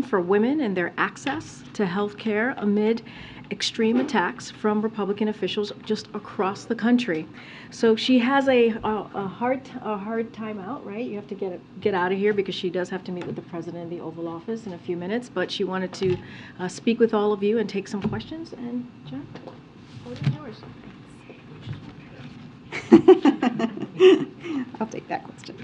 for women and their access to health care amid extreme attacks from Republican officials just across the country. So she has a hard time out, right? You have to get out of here because she does have to meet with the president of the Oval Office in a few minutes. But she wanted to speak with all of you and take some questions. And Jen, what is yours? I'll take that question.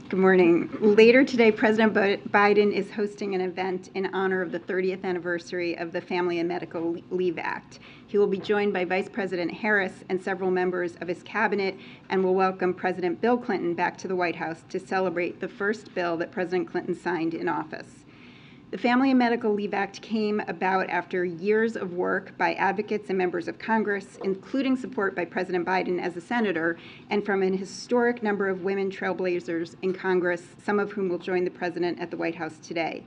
Good morning. Later today, President Biden is hosting an event in honor of the 30th anniversary of the Family and Medical Leave Act. He will be joined by Vice President Harris and several members of his cabinet, and will welcome President Bill Clinton back to the White House to celebrate the first bill that President Clinton signed in office. The Family and Medical Leave Act came about after years of work by advocates and members of Congress, including support by President Biden as a senator, and from an historic number of women trailblazers in Congress, some of whom will join the president at the White House today.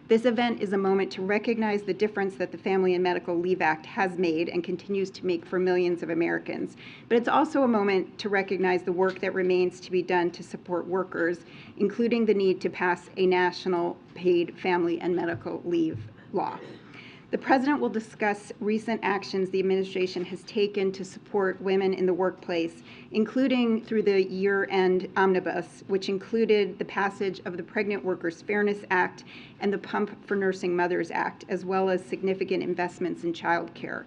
This event is a moment to recognize the difference that the Family and Medical Leave Act has made and continues to make for millions of Americans. But it's also a moment to recognize the work that remains to be done to support workers, including the need to pass a national paid family and medical leave law. The president will discuss recent actions the administration has taken to support women in the workplace, including through the year-end omnibus, which included the passage of the Pregnant Workers Fairness Act and the Pump for Nursing Mothers Act, as well as significant investments in child care.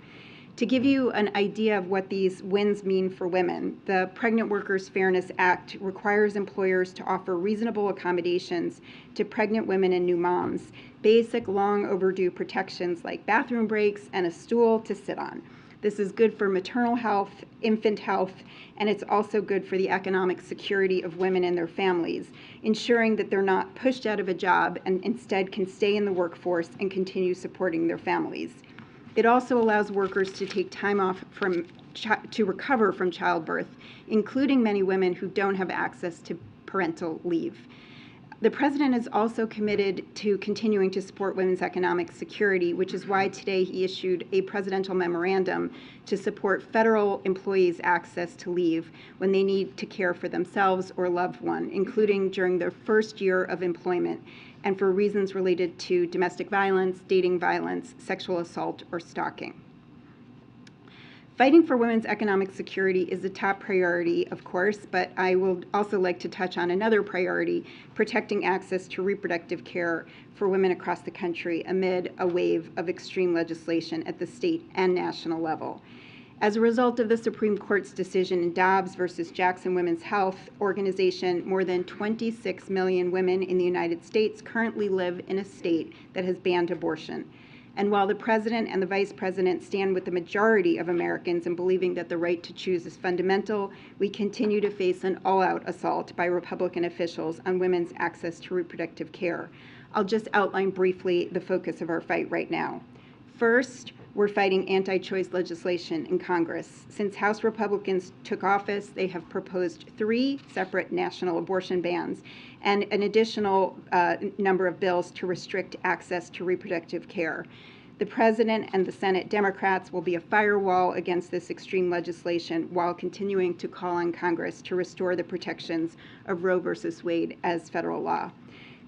To give you an idea of what these wins mean for women, the Pregnant Workers Fairness Act requires employers to offer reasonable accommodations to pregnant women and new moms, basic long overdue protections like bathroom breaks and a stool to sit on. This is good for maternal health, infant health, and it's also good for the economic security of women and their families, ensuring that they're not pushed out of a job and instead can stay in the workforce and continue supporting their families. It also allows workers to take time off to recover from childbirth, including many women who don't have access to parental leave. The president is also committed to continuing to support women's economic security, which is why today he issued a presidential memorandum to support federal employees' access to leave when they need to care for themselves or loved one, including during their first year of employment, and for reasons related to domestic violence, dating violence, sexual assault, or stalking. Fighting for women's economic security is a top priority, of course, but I would also like to touch on another priority, protecting access to reproductive care for women across the country amid a wave of extreme legislation at the state and national level. As a result of the Supreme Court's decision in Dobbs versus Jackson Women's Health Organization, more than 26 million women in the United States currently live in a state that has banned abortion. And while the president and the vice president stand with the majority of Americans in believing that the right to choose is fundamental, we continue to face an all-out assault by Republican officials on women's access to reproductive care. I'll just outline briefly the focus of our fight right now. First, we're fighting anti-choice legislation in Congress. Since House Republicans took office, they have proposed 3 separate national abortion bans and an additional number of bills to restrict access to reproductive care. The president and the Senate Democrats will be a firewall against this extreme legislation while continuing to call on Congress to restore the protections of Roe versus Wade as federal law.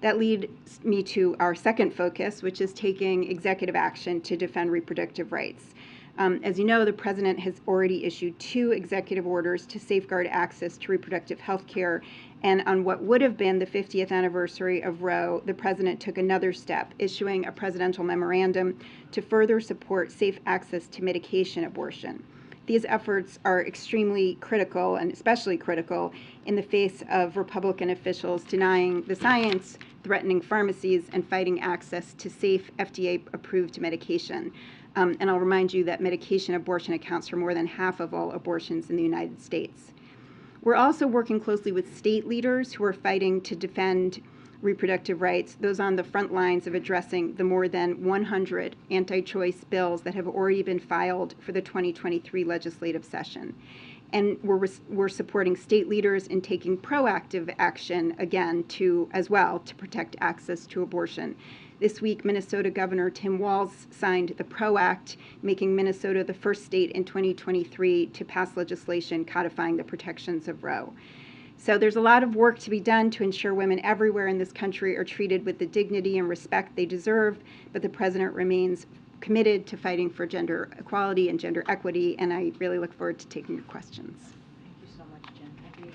That leads me to our second focus, which is taking executive action to defend reproductive rights. As you know, the president has already issued 2 executive orders to safeguard access to reproductive health care, and on what would have been the 50th anniversary of Roe, the president took another step, issuing a presidential memorandum to further support safe access to medication abortion. These efforts are extremely critical, and especially critical in the face of Republican officials denying the science, threatening pharmacies, and fighting access to safe FDA-approved medication. And I'll remind you that medication abortion accounts for more than half of all abortions in the United States. We're also working closely with state leaders who are fighting to defend reproductive rights, those on the front lines of addressing the more than 100 anti-choice bills that have already been filed for the 2023 legislative session. And we're supporting state leaders in taking proactive action, again, as well to protect access to abortion. This week, Minnesota Governor Tim Walz signed the PRO Act, making Minnesota the first state in 2023 to pass legislation codifying the protections of Roe. So there's a lot of work to be done to ensure women everywhere in this country are treated with the dignity and respect they deserve, but the president remains committed to fighting for gender equality and gender equity, and I really look forward to taking your questions. Thank you so much, Jen. Thank you.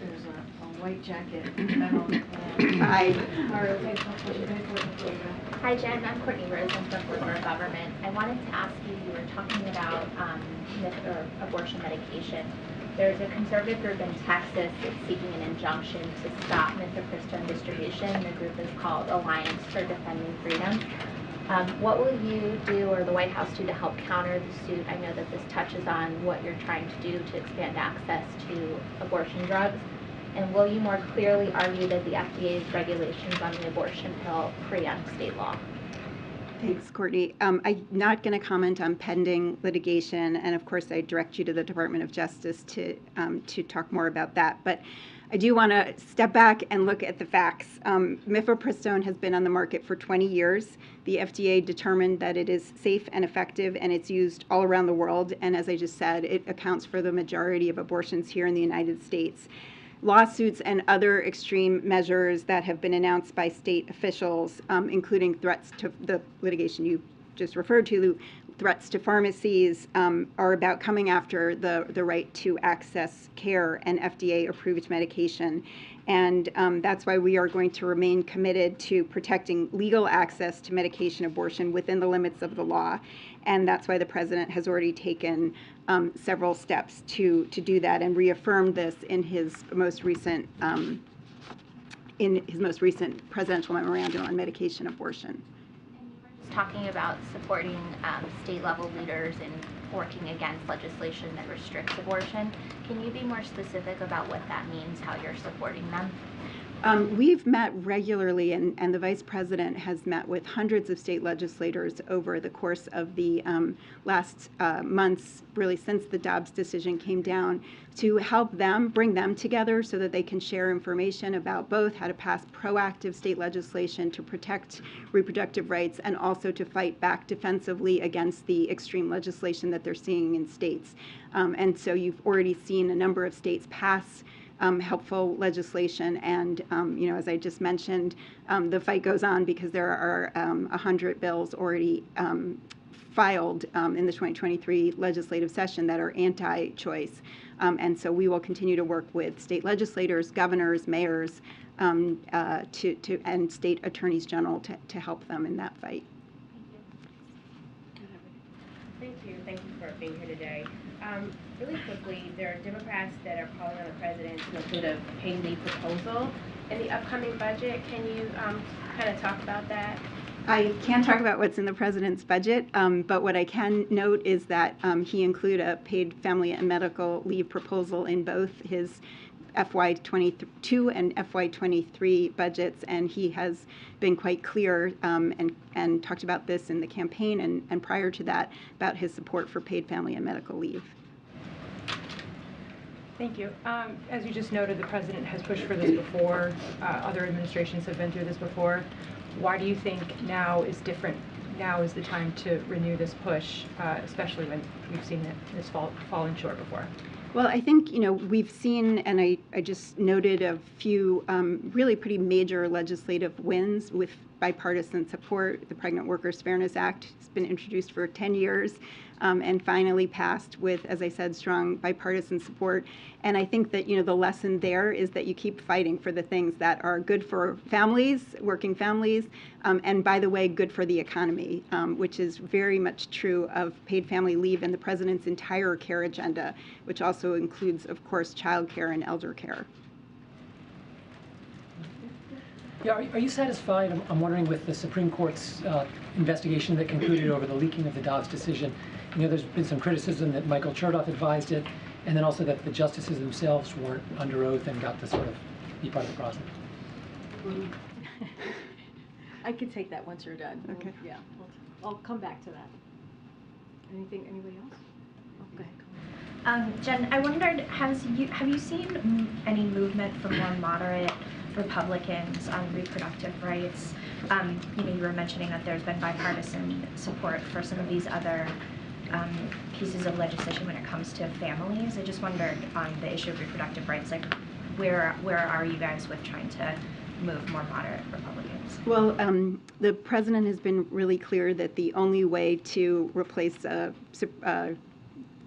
There's a white jacket. Hi. Hi, Jen. I'm Courtney Rose. I'm from Former Government. I wanted to ask you, you were talking about abortion medication. There's a conservative group in Texas that's seeking an injunction to stop mifepristone distribution. The group is called Alliance for Defending Freedom. What will you do or the White House do to help counter the suit? I know that this touches on what you're trying to do to expand access to abortion drugs. And will you more clearly argue that the FDA's regulations on the abortion pill preempt state law? Thanks, Courtney. I'm not going to comment on pending litigation, and of course I direct you to the Department of Justice to talk more about that. But I do want to step back and look at the facts. Mifepristone has been on the market for 20 years. The FDA determined that it is safe and effective, and it's used all around the world. And as I just said, it accounts for the majority of abortions here in the United States. Lawsuits and other extreme measures that have been announced by state officials, including threats to the litigation you just referred to, threats to pharmacies, are about coming after the right to access care and FDA-approved medication. And that's why we are going to remain committed to protecting legal access to medication abortion within the limits of the law. And that's why the president has already taken several steps to do that and reaffirmed this in his most recent presidential memorandum on medication abortion. Talking about supporting state-level leaders in working against legislation that restricts abortion. Can you be more specific about what that means, how you're supporting them? We've met regularly, and the Vice President has met with hundreds of state legislators over the course of the last months, really since the Dobbs decision came down, to help them, bring them together so that they can share information about both how to pass proactive state legislation to protect reproductive rights and also to fight back defensively against the extreme legislation that they're seeing in states. And so you've already seen a number of states pass helpful legislation, and as I just mentioned, the fight goes on because there are 100 bills already filed in the 2023 legislative session that are anti-choice, and so we will continue to work with state legislators, governors, mayors, and state attorneys general to help them in that fight. Thank you. Thank you for being here today. Really quickly, there are Democrats that are calling on the president to include a paid leave proposal in the upcoming budget. Can you kind of talk about that? I can't talk about what's in the president's budget, but what I can note is that he included a paid family and medical leave proposal in both his FY22 and FY23 budgets, and he has been quite clear and talked about this in the campaign and prior to that about his support for paid family and medical leave. Thank you. As you just noted, the president has pushed for this before. Other administrations have been through this before. Why do you think now is different? Now is the time to renew this push, especially when we've seen this falling short before? Well, I think, we've seen, and I just noted a few really pretty major legislative wins with bipartisan support. The Pregnant Workers Fairness Act has been introduced for 10 years and finally passed with, as I said, strong bipartisan support. And I think that, the lesson there is that you keep fighting for the things that are good for families, working families, and by the way, good for the economy, which is very much true of paid family leave and the president's entire care agenda, which also includes, of course, child care and elder care. Yeah, are you satisfied, I'm wondering, with the Supreme Court's investigation that concluded over the leaking of the Dobbs decision? There's been some criticism that Michael Chertoff advised it, and then also that the justices themselves weren't under oath and got to sort of be part of the process. I can take that once you're done. Okay. Yeah, I'll come back to that. Anybody else? Oh, go ahead. Jen, I wondered, have you seen any movement from more moderate Republicans on reproductive rights? You were mentioning that there's been bipartisan support for some of these other pieces of legislation when it comes to families. I just wondered on the issue of reproductive rights, like where are you guys with trying to move more moderate Republicans? Well, the president has been really clear that the only way to replace a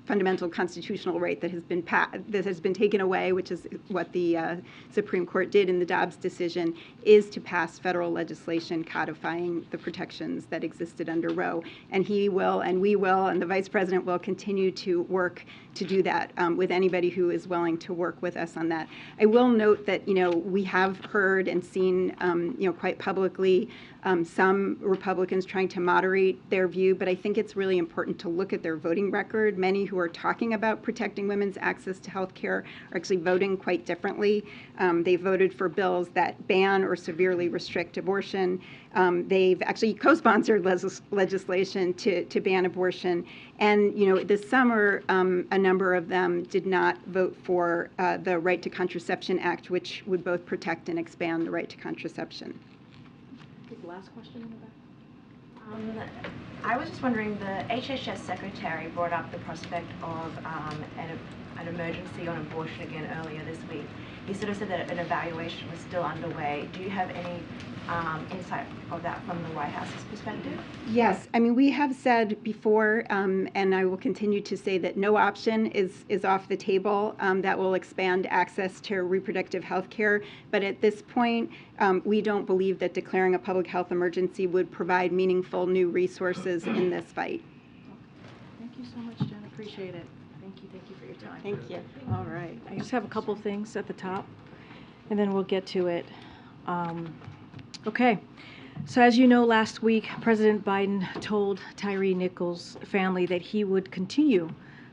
fundamental constitutional right that has been taken away, which is what the Supreme Court did in the Dobbs decision, is to pass federal legislation codifying the protections that existed under Roe. And he will, and we will, and the vice president will continue to work to do that with anybody who is willing to work with us on that. I will note that, we have heard and seen, quite publicly some Republicans trying to moderate their view, but I think it's really important to look at their voting record. Many who are talking about protecting women's access to health care are actually voting quite differently. They voted for bills that ban or severely restrict abortion. They've actually co-sponsored legislation to ban abortion. And, this summer, a number of them did not vote for the Right to Contraception Act, which would both protect and expand the right to contraception. Last question in the back. I was just wondering, the HHS secretary brought up the prospect of an emergency on abortion again earlier this week. He sort of said that an evaluation was still underway. Do you have any insight of that from the White House's perspective? Yes, we have said before, and I will continue to say that no option is off the table that will expand access to reproductive health care. But at this point, we don't believe that declaring a public health emergency would provide meaningful new resources in this fight. Thank you so much, Jen. Appreciate it. Thank you for your time. Thank you. All right. I just have a couple things at the top, and then we'll get to it. Okay. So as you know, last week, President Biden told Tyree Nichols' family that he would continue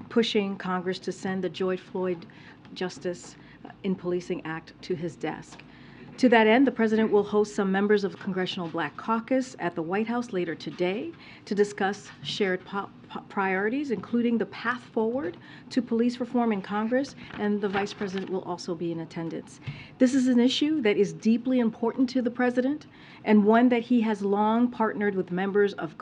pushing Congress to send the George Floyd Justice in Policing Act to his desk. To that end, the president will host some members of the Congressional Black Caucus at the White House later today to discuss shared priorities, including the path forward to police reform in Congress, and the vice president will also be in attendance. This is an issue that is deeply important to the president, and one that he has long partnered with members of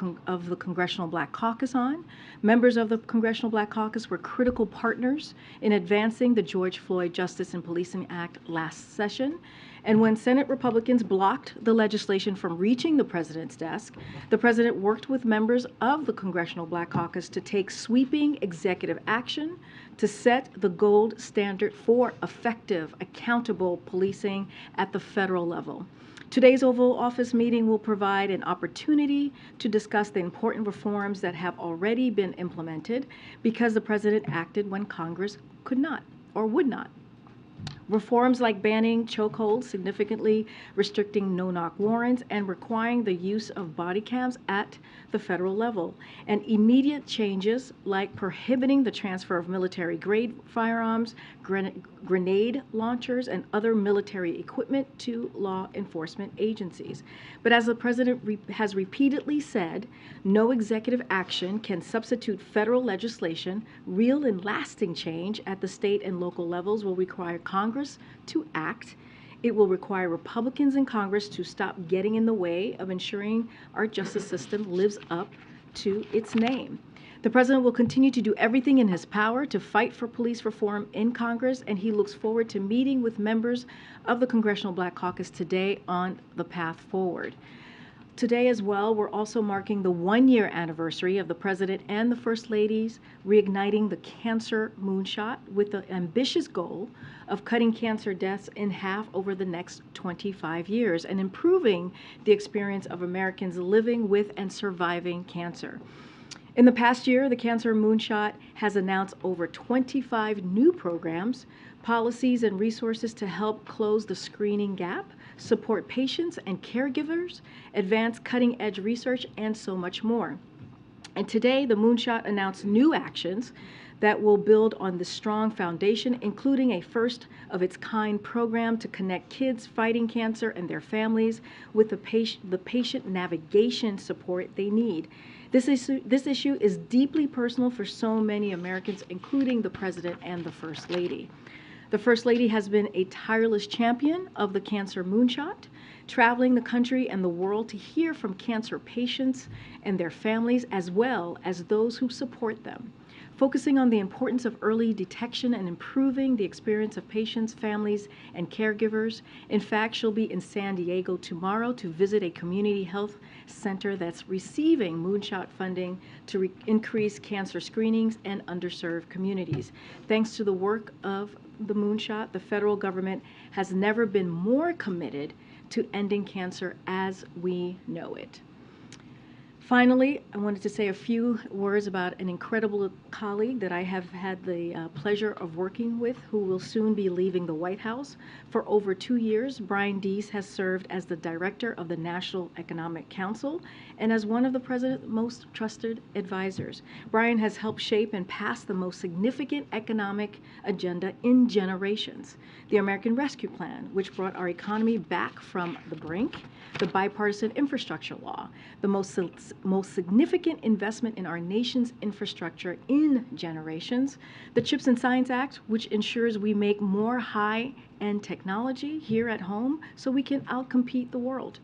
the Congressional Black Caucus on. Members of the Congressional Black Caucus were critical partners in advancing the George Floyd Justice and Policing Act last session. And when Senate Republicans blocked the legislation from reaching the president's desk, the president worked with members of the Congressional Black Caucus to take sweeping executive action to set the gold standard for effective, accountable policing at the federal level. Today's Oval Office meeting will provide an opportunity to discuss the important reforms that have already been implemented because the president acted when Congress could not or would not. Reforms like banning chokeholds, significantly restricting no-knock warrants, and requiring the use of body cams at the federal level, and immediate changes like prohibiting the transfer of military-grade firearms, grenade launchers, and other military equipment to law enforcement agencies. But as the president has repeatedly said, no executive action can substitute federal legislation. Real and lasting change at the state and local levels will require Congress to act. It will require Republicans in Congress to stop getting in the way of ensuring our justice system lives up to its name. The president will continue to do everything in his power to fight for police reform in Congress, and he looks forward to meeting with members of the Congressional Black Caucus today on the path forward. Today as well, we're also marking the one-year anniversary of the President and the First Ladies reigniting the cancer moonshot with the ambitious goal of cutting cancer deaths in half over the next 25 years and improving the experience of Americans living with and surviving cancer. In the past year, the Cancer Moonshot has announced over 25 new programs, policies, and resources to help close the screening gap, support patients and caregivers, advance cutting-edge research, and so much more. And today, the Moonshot announced new actions that will build on this strong foundation, including a first-of-its-kind program to connect kids fighting cancer and their families with the patient navigation support they need. This issue is deeply personal for so many Americans, including the President and the First Lady. The First Lady has been a tireless champion of the Cancer Moonshot, traveling the country and the world to hear from cancer patients and their families, as well as those who support them. focusing on the importance of early detection and improving the experience of patients, families, and caregivers. In fact, she'll be in San Diego tomorrow to visit a community health center that's receiving moonshot funding to increase cancer screenings and underserved communities. Thanks to the work of the moonshot, the federal government has never been more committed to ending cancer as we know it. Finally, I wanted to say a few words about an incredible colleague that I have had the pleasure of working with, who will soon be leaving the White House. For over 2 years, Brian Deese has served as the director of the National Economic Council and as one of the president's most trusted advisors. Brian has helped shape and pass the most significant economic agenda in generations: the American Rescue Plan, which brought our economy back from the brink; the bipartisan infrastructure law, the most significant investment in our nation's infrastructure in generations; the CHIPS and Science Act, which ensures we make more high-end technology here at home so we can outcompete the world;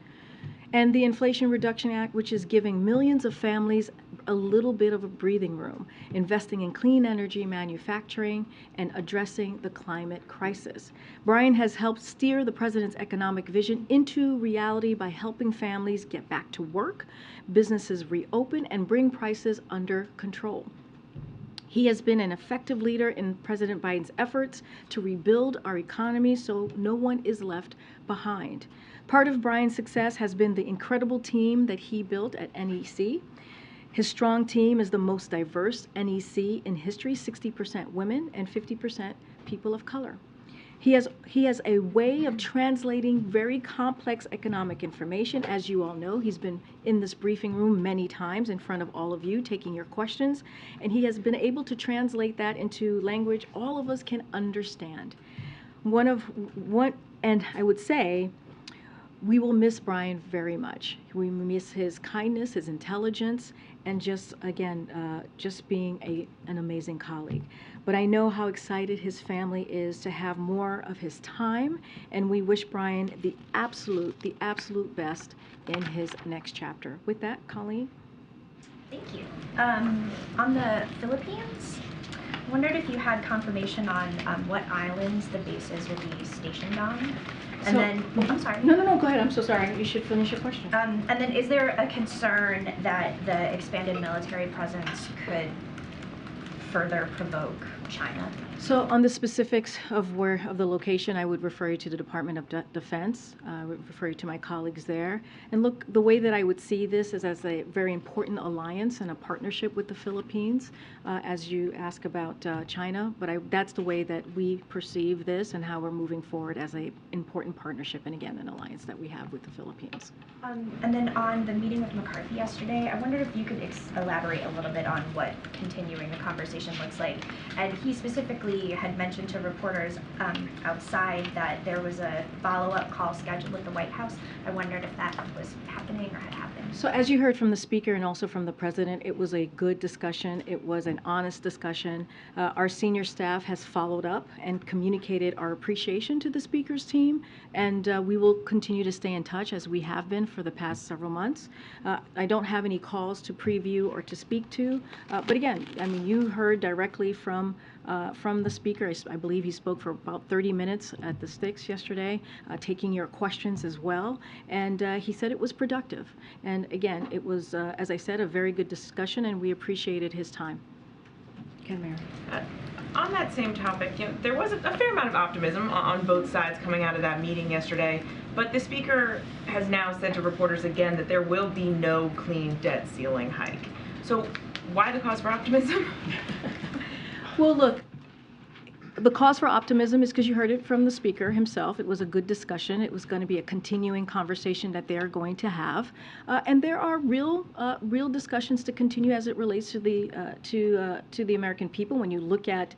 and the Inflation Reduction Act, which is giving millions of families a little bit of a breathing room, investing in clean energy manufacturing and addressing the climate crisis. Brian has helped steer the president's economic vision into reality by helping families get back to work, businesses reopen, and bring prices under control. He has been an effective leader in President Biden's efforts to rebuild our economy so no one is left behind. Part of Brian's success has been the incredible team that he built at NEC. His strong team is the most diverse NEC in history, 60% women and 50% people of color. He has a way of translating very complex economic information. As you all know, he's been in this briefing room many times in front of all of you taking your questions, and he has been able to translate that into language all of us can understand. And I would say, we will miss Brian very much. We miss his kindness, his intelligence, and just, again, just being an amazing colleague. But I know how excited his family is to have more of his time, and we wish Brian the absolute best in his next chapter. With that, Colleen? Thank you. On the Philippines, I wondered if you had confirmation on what islands the bases will be stationed on. And then, I'm sorry. No, go ahead. I'm so sorry. You should finish your question. And then is there a concern that the expanded military presence could further provoke China? So on the specifics of the location, I would refer you to the Department of Defense. I would refer you to my colleagues there. And look, the way that I would see this is as a very important alliance and a partnership with the Philippines, as you ask about China. But that's the way that we perceive this and how we're moving forward as an important partnership and, again, an alliance that we have with the Philippines. And then on the meeting with McCarthy yesterday, I wondered if you could elaborate a little bit on what continuing the conversation looks like. And he specifically had mentioned to reporters outside that there was a follow-up call scheduled with the White House. I wondered if that was happening or had happened. So as you heard from the speaker and also from the president, it was a good discussion. It was an honest discussion. Our senior staff has followed up and communicated our appreciation to the speaker's team, and we will continue to stay in touch as we have been for the past several months. I don't have any calls to preview or to speak to, but again, I mean, you heard directly from the speaker. I believe he spoke for about 30 minutes at the Sticks yesterday, taking your questions as well, and he said it was productive. And again, it was, as I said, a very good discussion, and we appreciated his time. Ken Mayer. On that same topic, there was a fair amount of optimism on both sides coming out of that meeting yesterday, but the speaker has now said to reporters again that there will be no clean debt ceiling hike. So why the cause for optimism? Well, look, the cause for optimism is because you heard it from the speaker himself. It was a good discussion. It was going to be a continuing conversation that they are going to have, and there are real discussions to continue as it relates to the American people. When you look at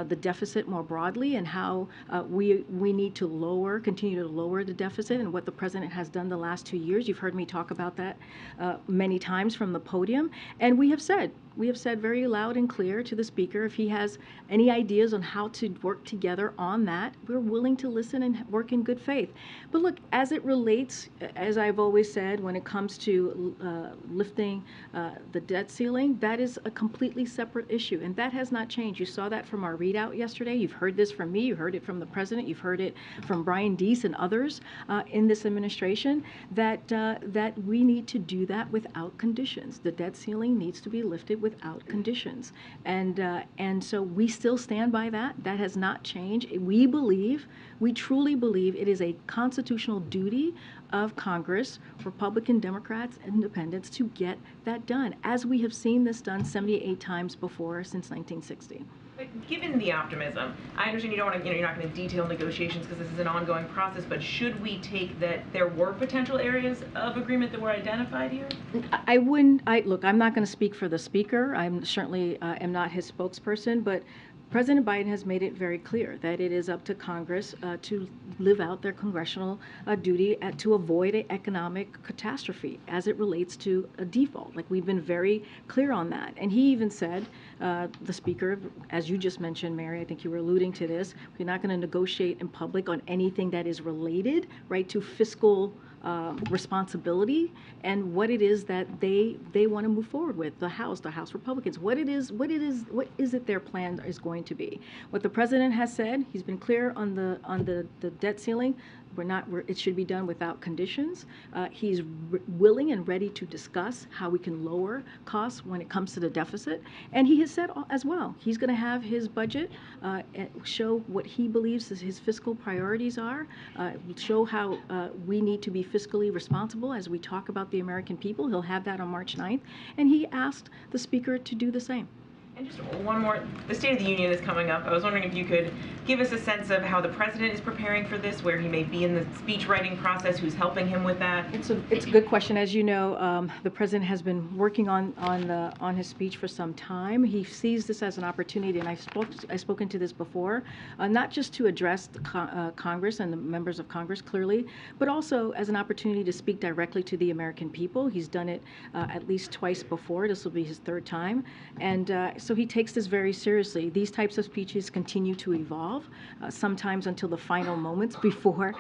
the deficit more broadly and how we need to continue to lower the deficit, and what the president has done the last 2 years, you've heard me talk about that many times from the podium, and we have said said very loud and clear to the Speaker, if he has any ideas on how to work together on that, we're willing to listen and work in good faith. But look, as it relates, as I've always said, when it comes to lifting the debt ceiling, that is a completely separate issue, and that has not changed. You saw that from our readout yesterday. You've heard this from me. You heard it from the President. You've heard it from Brian Deese and others in this administration, that we need to do that without conditions. The debt ceiling needs to be lifted without conditions, and so we still stand by that. That has not changed. We truly believe it is a constitutional duty of Congress, Republican, Democrats, Independents, to get that done, as we have seen this done 78 times before since 1960. But given the optimism, I understand you don't want to, you're not going to detail negotiations because this is an ongoing process, but should we take that there were potential areas of agreement that were identified here? Look, I'm not going to speak for the Speaker. I'm certainly am not his spokesperson, but President Biden has made it very clear that it is up to Congress to live out their congressional duty to avoid an economic catastrophe as it relates to a default. Like, we've been very clear on that. And he even said, the Speaker, as you just mentioned, Mary, I think you were alluding to this, we're not going to negotiate in public on anything that is related, right, to fiscal responsibility and what it is that they want to move forward with, the House Republicans, what is it their plan is going to be. What the President has said, he's been clear on the debt ceiling. It should be done without conditions. He's willing and ready to discuss how we can lower costs when it comes to the deficit. And he has said as well, he's going to have his budget show what he believes his fiscal priorities are, show how we need to be fiscally responsible as we talk about the American people. He'll have that on March 9th. And he asked the Speaker to do the same. And just one more, the State of the Union is coming up. I was wondering if you could give us a sense of how the President is preparing for this, where he may be in the speech writing process, who's helping him with that. It's a good question. As you know, the President has been working on his speech for some time. He sees this as an opportunity, and I've spoken to this before, not just to address the Congress and the members of Congress clearly, but also as an opportunity to speak directly to the American people. He's done it at least twice before. This will be his third time, and so he takes this very seriously. These types of speeches continue to evolve, sometimes until the final moments before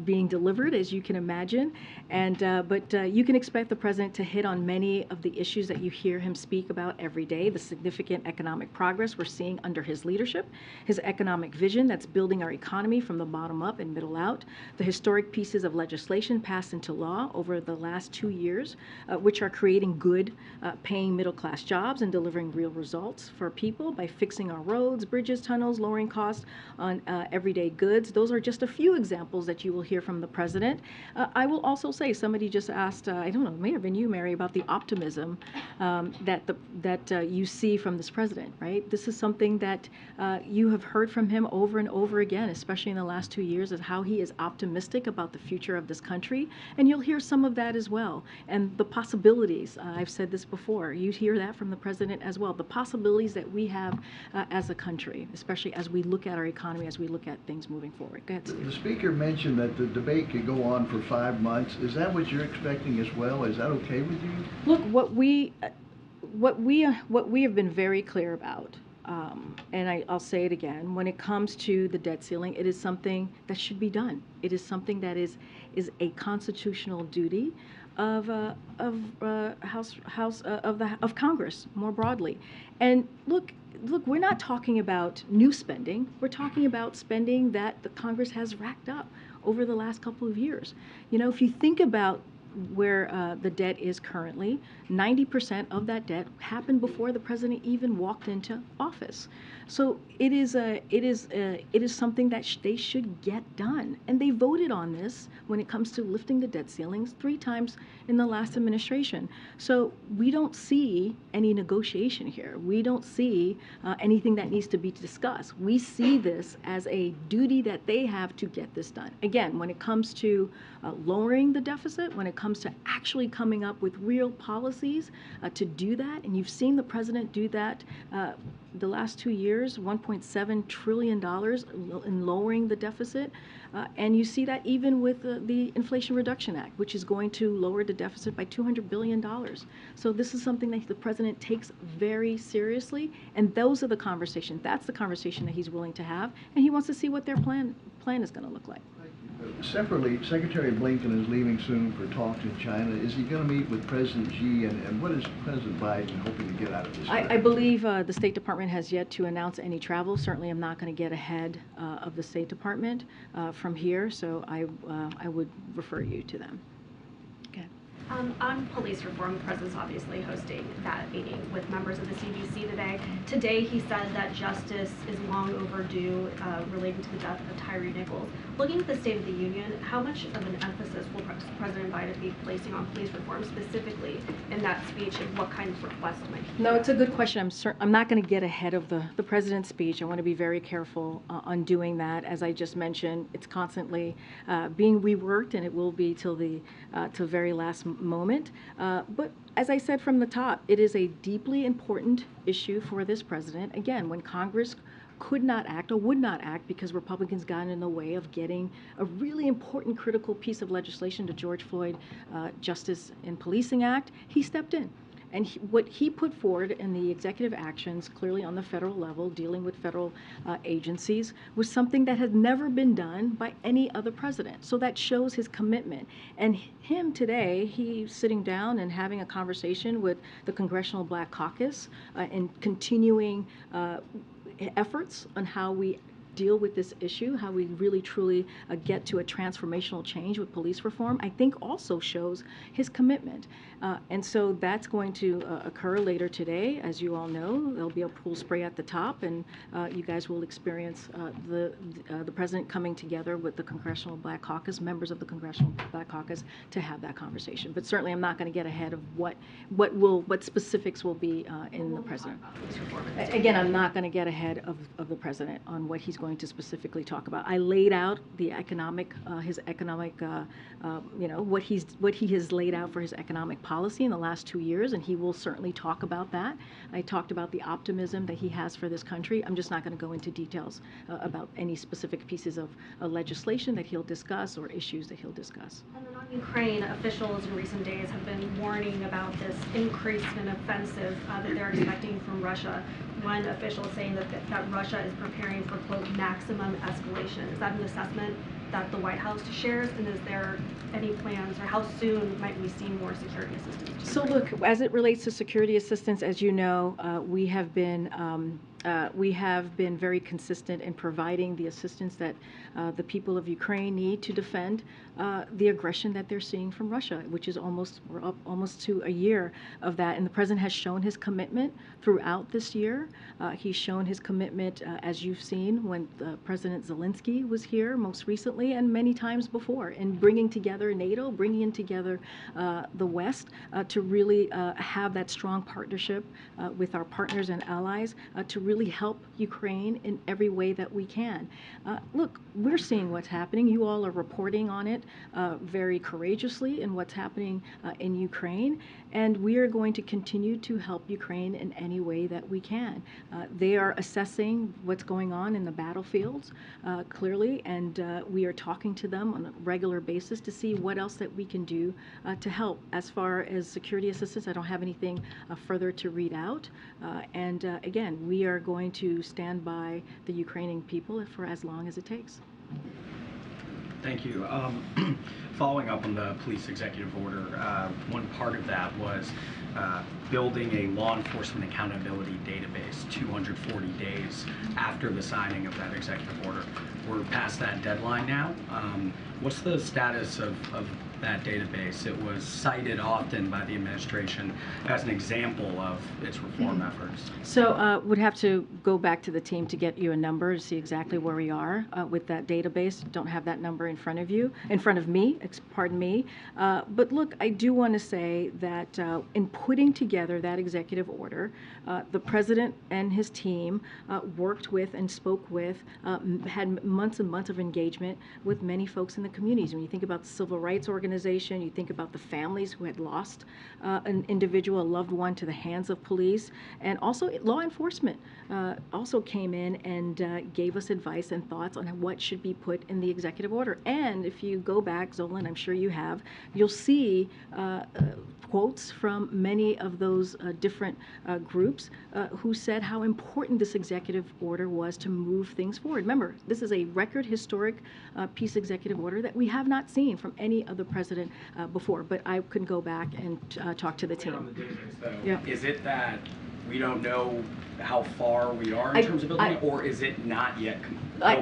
being delivered, as you can imagine. But you can expect the President to hit on many of the issues that you hear him speak about every day, the significant economic progress we're seeing under his leadership, his economic vision that's building our economy from the bottom up and middle out, the historic pieces of legislation passed into law over the last 2 years, which are creating good, paying middle-class jobs and delivering real results for people by fixing our roads, bridges, tunnels, lowering costs on everyday goods. Those are just a few examples that you will hear from the President. I will also say, somebody just asked, I don't know, it may have been you, Mary, about the optimism that you see from this President, right? This is something that you have heard from him over and over again, especially in the last 2 years, of how he is optimistic about the future of this country. And you'll hear some of that as well. And the possibilities, I've said this before, you hear that from the President as well, the possibilities that we have as a country, especially as we look at our economy, as we look at things moving forward. Go ahead, Steve. The Speaker mentioned that the debate could go on for 5 months. Is that what you're expecting as well? Is that okay with you? Look, what we have been very clear about, and I'll say it again, when it comes to the debt ceiling, it is something that should be done. It is something that is a constitutional duty of Congress more broadly. And look, we're not talking about new spending. We're talking about spending that the Congress has racked up over the last couple of years. You know, if you think about where the debt is currently, 90% of that debt happened before the President even walked into office. So it is something that they should get done. And they voted on this when it comes to lifting the debt ceilings 3 times in the last administration. So we don't see any negotiation here. We don't see anything that needs to be discussed. We see this as a duty that they have to get this done. Again, when it comes to lowering the deficit, when it comes to actually coming up with real policies to do that, and you've seen the president do that the last 2 years, $1.7 trillion in lowering the deficit, and you see that even with the Inflation Reduction Act, which is going to lower the deficit by $200 billion. So this is something that the president takes very seriously, and those are the conversations. That's the conversation that he's willing to have, and he wants to see what their plan is going to look like. Separately, Secretary Blinken is leaving soon for talks in China. Is he going to meet with President Xi, and what is President Biden hoping to get out of this? I believe the State Department has yet to announce any travel. Certainly, I'm not going to get ahead of the State Department from here, so I would refer you to them. Okay. On police reform, the president's obviously hosting that meeting with members of the CBC today. Today, he said that justice is long overdue relating to the death of Tyree Nichols. Looking at the State of the Union, how much of an emphasis will President Biden be placing on police reform specifically in that speech, and what kind of requests might he No, it's a good question. I'm not going to get ahead of the president's speech. I want to be very careful on doing that. As I just mentioned, it's constantly being reworked, and it will be till the very last moment. But as I said from the top, it is a deeply important issue for this president. Again, when Congress could not act or would not act because Republicans got in the way of getting a really important critical piece of legislation, the George Floyd Justice and Policing Act, he stepped in. And what he put forward in the executive actions, clearly on the federal level, dealing with federal agencies, was something that had never been done by any other president. So that shows his commitment. And him today, he's sitting down and having a conversation with the Congressional Black Caucus and continuing efforts on how we deal with this issue, how we really truly get to a transformational change with police reform, I think also shows his commitment. And so that's going to occur later today. As you all know, there'll be a pool spray at the top, and you guys will experience the president coming together with the Congressional Black Caucus, members of the Congressional Black Caucus, to have that conversation. But certainly I'm not going to get ahead of what specifics will be in the president. Again, I'm not going to get ahead of the president on what he's going to specifically talk about. I laid out the economic, his economic, what he has laid out for his economic policy in the last 2 years, and he will certainly talk about that. I talked about the optimism that he has for this country. I'm just not going to go into details about any specific pieces of legislation that he'll discuss or issues that he'll discuss. And then on Ukraine, officials in recent days have been warning about this increase in offensive that they're expecting from Russia. One official is saying that Russia is preparing for, quote, maximum escalation. Is that an assessment that the White House shares, and is there any plans, or how soon might we see more security assistance? So look, as it relates to security assistance, as you know, we have been very consistent in providing the assistance that the people of Ukraine need to defend the aggression that they're seeing from Russia, which is we're up almost to a year of that. And the president has shown his commitment throughout this year. He's shown his commitment, as you've seen, when President Zelensky was here most recently and many times before, in bringing together NATO, bringing together the West to really have that strong partnership with our partners and allies to really help Ukraine in every way that we can. Look, we're seeing what's happening. You all are reporting on it very courageously in what's happening in Ukraine, and we are going to continue to help Ukraine in any way that we can. They are assessing what's going on in the battlefields clearly, and we are talking to them on a regular basis to see what else that we can do to help. As far as security assistance, I don't have anything further to read out, and again, we are going to stand by the Ukrainian people for as long as it takes. Thank you. Following up on the police executive order, one part of that was building a law enforcement accountability database 240 days after the signing of that executive order. We're past that deadline now. What's the status of that database? It was cited often by the administration as an example of its reform efforts. So would have to go back to the team to get you a number to see exactly where we are with that database. Don't have that number in front of me, pardon me. But look, I do want to say that in putting together that executive order, the president and his team worked with and spoke with, had months and months of engagement with many folks in the communities. When you think about the civil rights organizations, organization. You think about the families who had lost an individual, a loved one, to the hands of police. And also law enforcement also came in and gave us advice and thoughts on what should be put in the executive order. And if you go back, Zolan, I'm sure you have, you'll see quotes from many of those different groups who said how important this executive order was to move things forward. Remember, this is a record historic peace executive order that we have not seen from any other president before, but I can go back and talk to the team. On the database, though, Yeah. is it that we don't know how far we are in terms of building it, or is it not yet?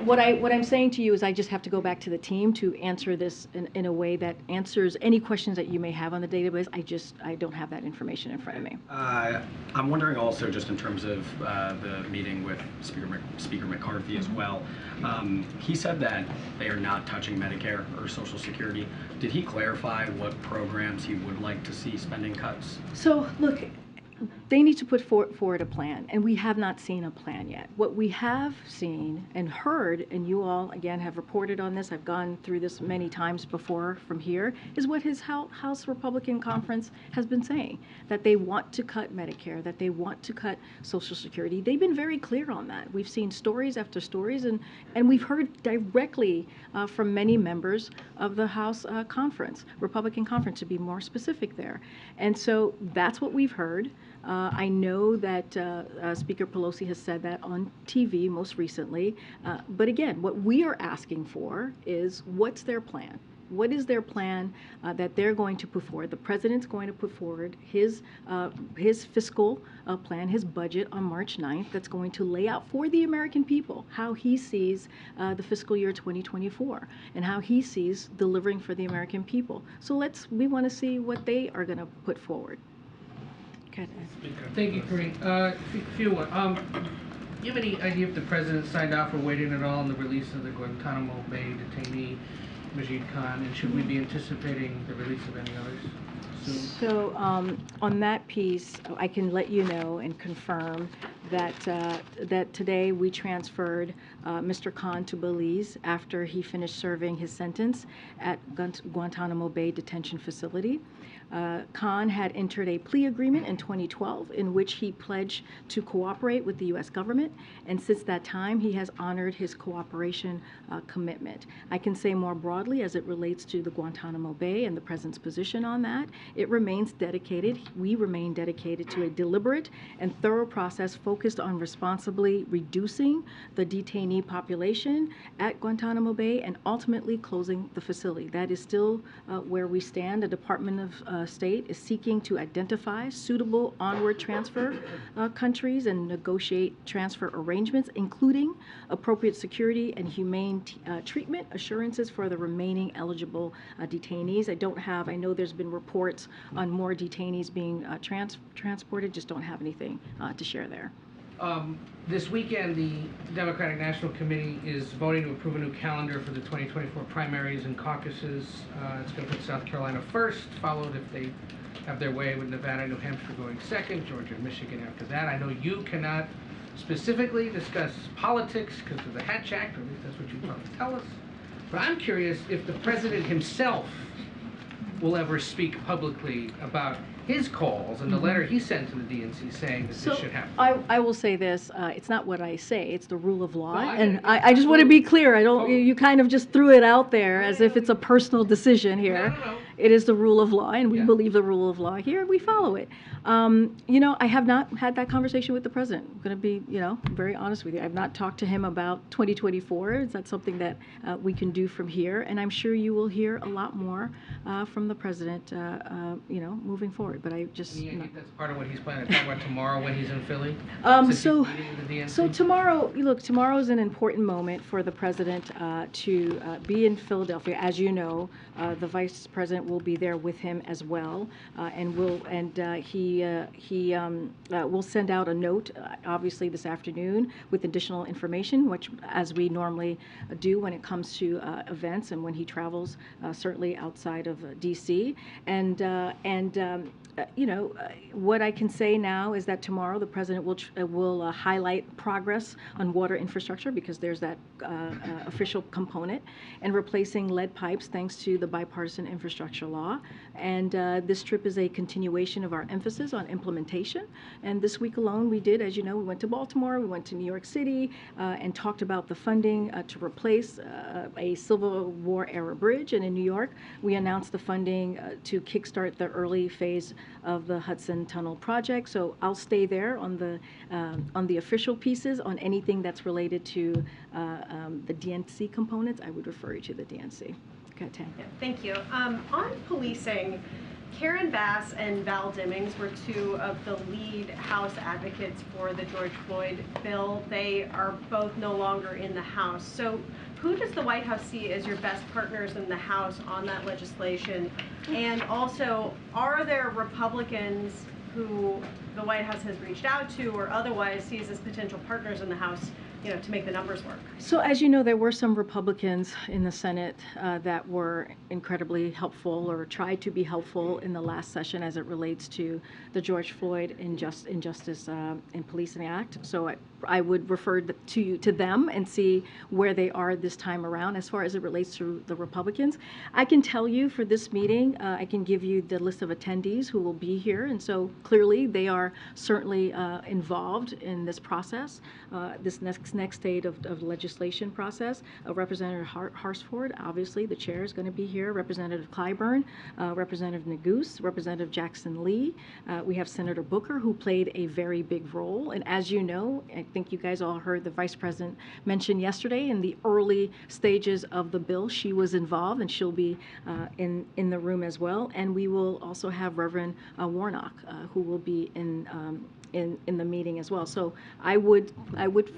What I'm saying to you is I just have to go back to the team to answer this in a way that answers any questions that you may have on the database. I don't have that information in front of me. I'm wondering also, just in terms of the meeting with Speaker McCarthy as well, he said that they are not touching Medicare or Social Security. Did he clarify what programs he would like to see spending cuts? So, look, they need to put forward a plan, and we have not seen a plan yet. What we have seen and heard, and you all, again, have reported on this, I've gone through this many times before from here, is what his House Republican Conference has been saying, that they want to cut Medicare, that they want to cut Social Security. They've been very clear on that. We've seen stories after stories, and we've heard directly from many members of the House Conference, Republican Conference, to be more specific there. And so that's what we've heard. I know that Speaker Pelosi has said that on TV most recently. But again, what we are asking for is, what's their plan? What is their plan that they're going to put forward? The president's going to put forward his fiscal plan, his budget on March 9th, that's going to lay out for the American people how he sees the fiscal year 2024 and how he sees delivering for the American people. So we want to see what they are going to put forward. Thank you, Karine. Few one. Do you have any idea if the president signed off or waiting at all on the release of the Guantanamo Bay detainee, Majid Khan, and should we be anticipating the release of any others soon? So on that piece, I can let you know and confirm that that today we transferred Mr. Khan to Belize after he finished serving his sentence at Guantanamo Bay Detention Facility. Khan had entered a plea agreement in 2012 in which he pledged to cooperate with the U.S. government, and since that time he has honored his cooperation commitment. I can say more broadly as it relates to the Guantanamo Bay and the president's position on that. It remains dedicated. We remain dedicated to a deliberate and thorough process focused on responsibly reducing the detainee population at Guantanamo Bay and ultimately closing the facility. That is still where we stand. The Department of State is seeking to identify suitable onward transfer countries and negotiate transfer arrangements, including appropriate security and humane treatment assurances for the remaining eligible detainees. I know there's been reports on more detainees being transported, just don't have anything to share there. This weekend, the Democratic National Committee is voting to approve a new calendar for the 2024 primaries and caucuses. It's going to put South Carolina first, followed, if they have their way, with Nevada and New Hampshire going second, Georgia and Michigan after that. I know you cannot specifically discuss politics because of the Hatch Act, or at least that's what you promised to tell us. But I'm curious if the president himself will ever speak publicly about his calls and the letter he sent to the DNC saying that this should happen. I will say this, it's not what I say, it's the rule of law. No, and I just want to be clear, you kind of just threw it out there as if it's a personal decision here. No. It is the rule of law, and we believe the rule of law here, we follow it. I have not had that conversation with the president. I'm going to be, very honest with you. I've not talked to him about 2024. Is that something that we can do from here? And I'm sure you will hear a lot more from the president, moving forward. But I just... Do you think that's part of what he's planning to talk about tomorrow when he's in Philly? So tomorrow, tomorrow is an important moment for the president to be in Philadelphia. As you know, the vice president will be there with him as well, he will send out a note, obviously this afternoon, with additional information, which, as we normally do when it comes to events and when he travels, certainly outside of D.C. What I can say now is that tomorrow the president will highlight progress on water infrastructure, because there's that official component, and replacing lead pipes thanks to the bipartisan infrastructure martial law. And this trip is a continuation of our emphasis on implementation. And this week alone, we did, as you know, we went to Baltimore, we went to New York City, and talked about the funding to replace a Civil War era bridge. And in New York, we announced the funding to kickstart the early phase of the Hudson Tunnel project. So I'll stay there on the official pieces. On anything that's related to the DNC components, I would refer you to the DNC. Okay, Tam. Yeah, thank you. On policing, Karen Bass and Val Demings were two of the lead House advocates for the George Floyd bill. They are both no longer in the House. So who does the White House see as your best partners in the House on that legislation? And also, are there Republicans who the White House has reached out to or otherwise sees as potential partners in the House, you know, to make the numbers work? So as you know, there were some Republicans in the Senate that were incredibly helpful or tried to be helpful in the last session as it relates to the George Floyd Injustice in Policing Act. So I would refer to them and see where they are this time around as far as it relates to the Republicans. I can tell you for this meeting, I can give you the list of attendees who will be here, and so clearly they are certainly involved in this process, this next stage of legislation process. Representative Harsford, obviously the chair, is going to be here. Representative Clyburn, Representative Neguse, Representative Jackson Lee. We have Senator Booker, who played a very big role. And as you know, I think you guys all heard the Vice President mention yesterday in the early stages of the bill, she was involved, and she'll be in the room as well. And we will also have Reverend Warnock, who will be in the meeting as well. So I would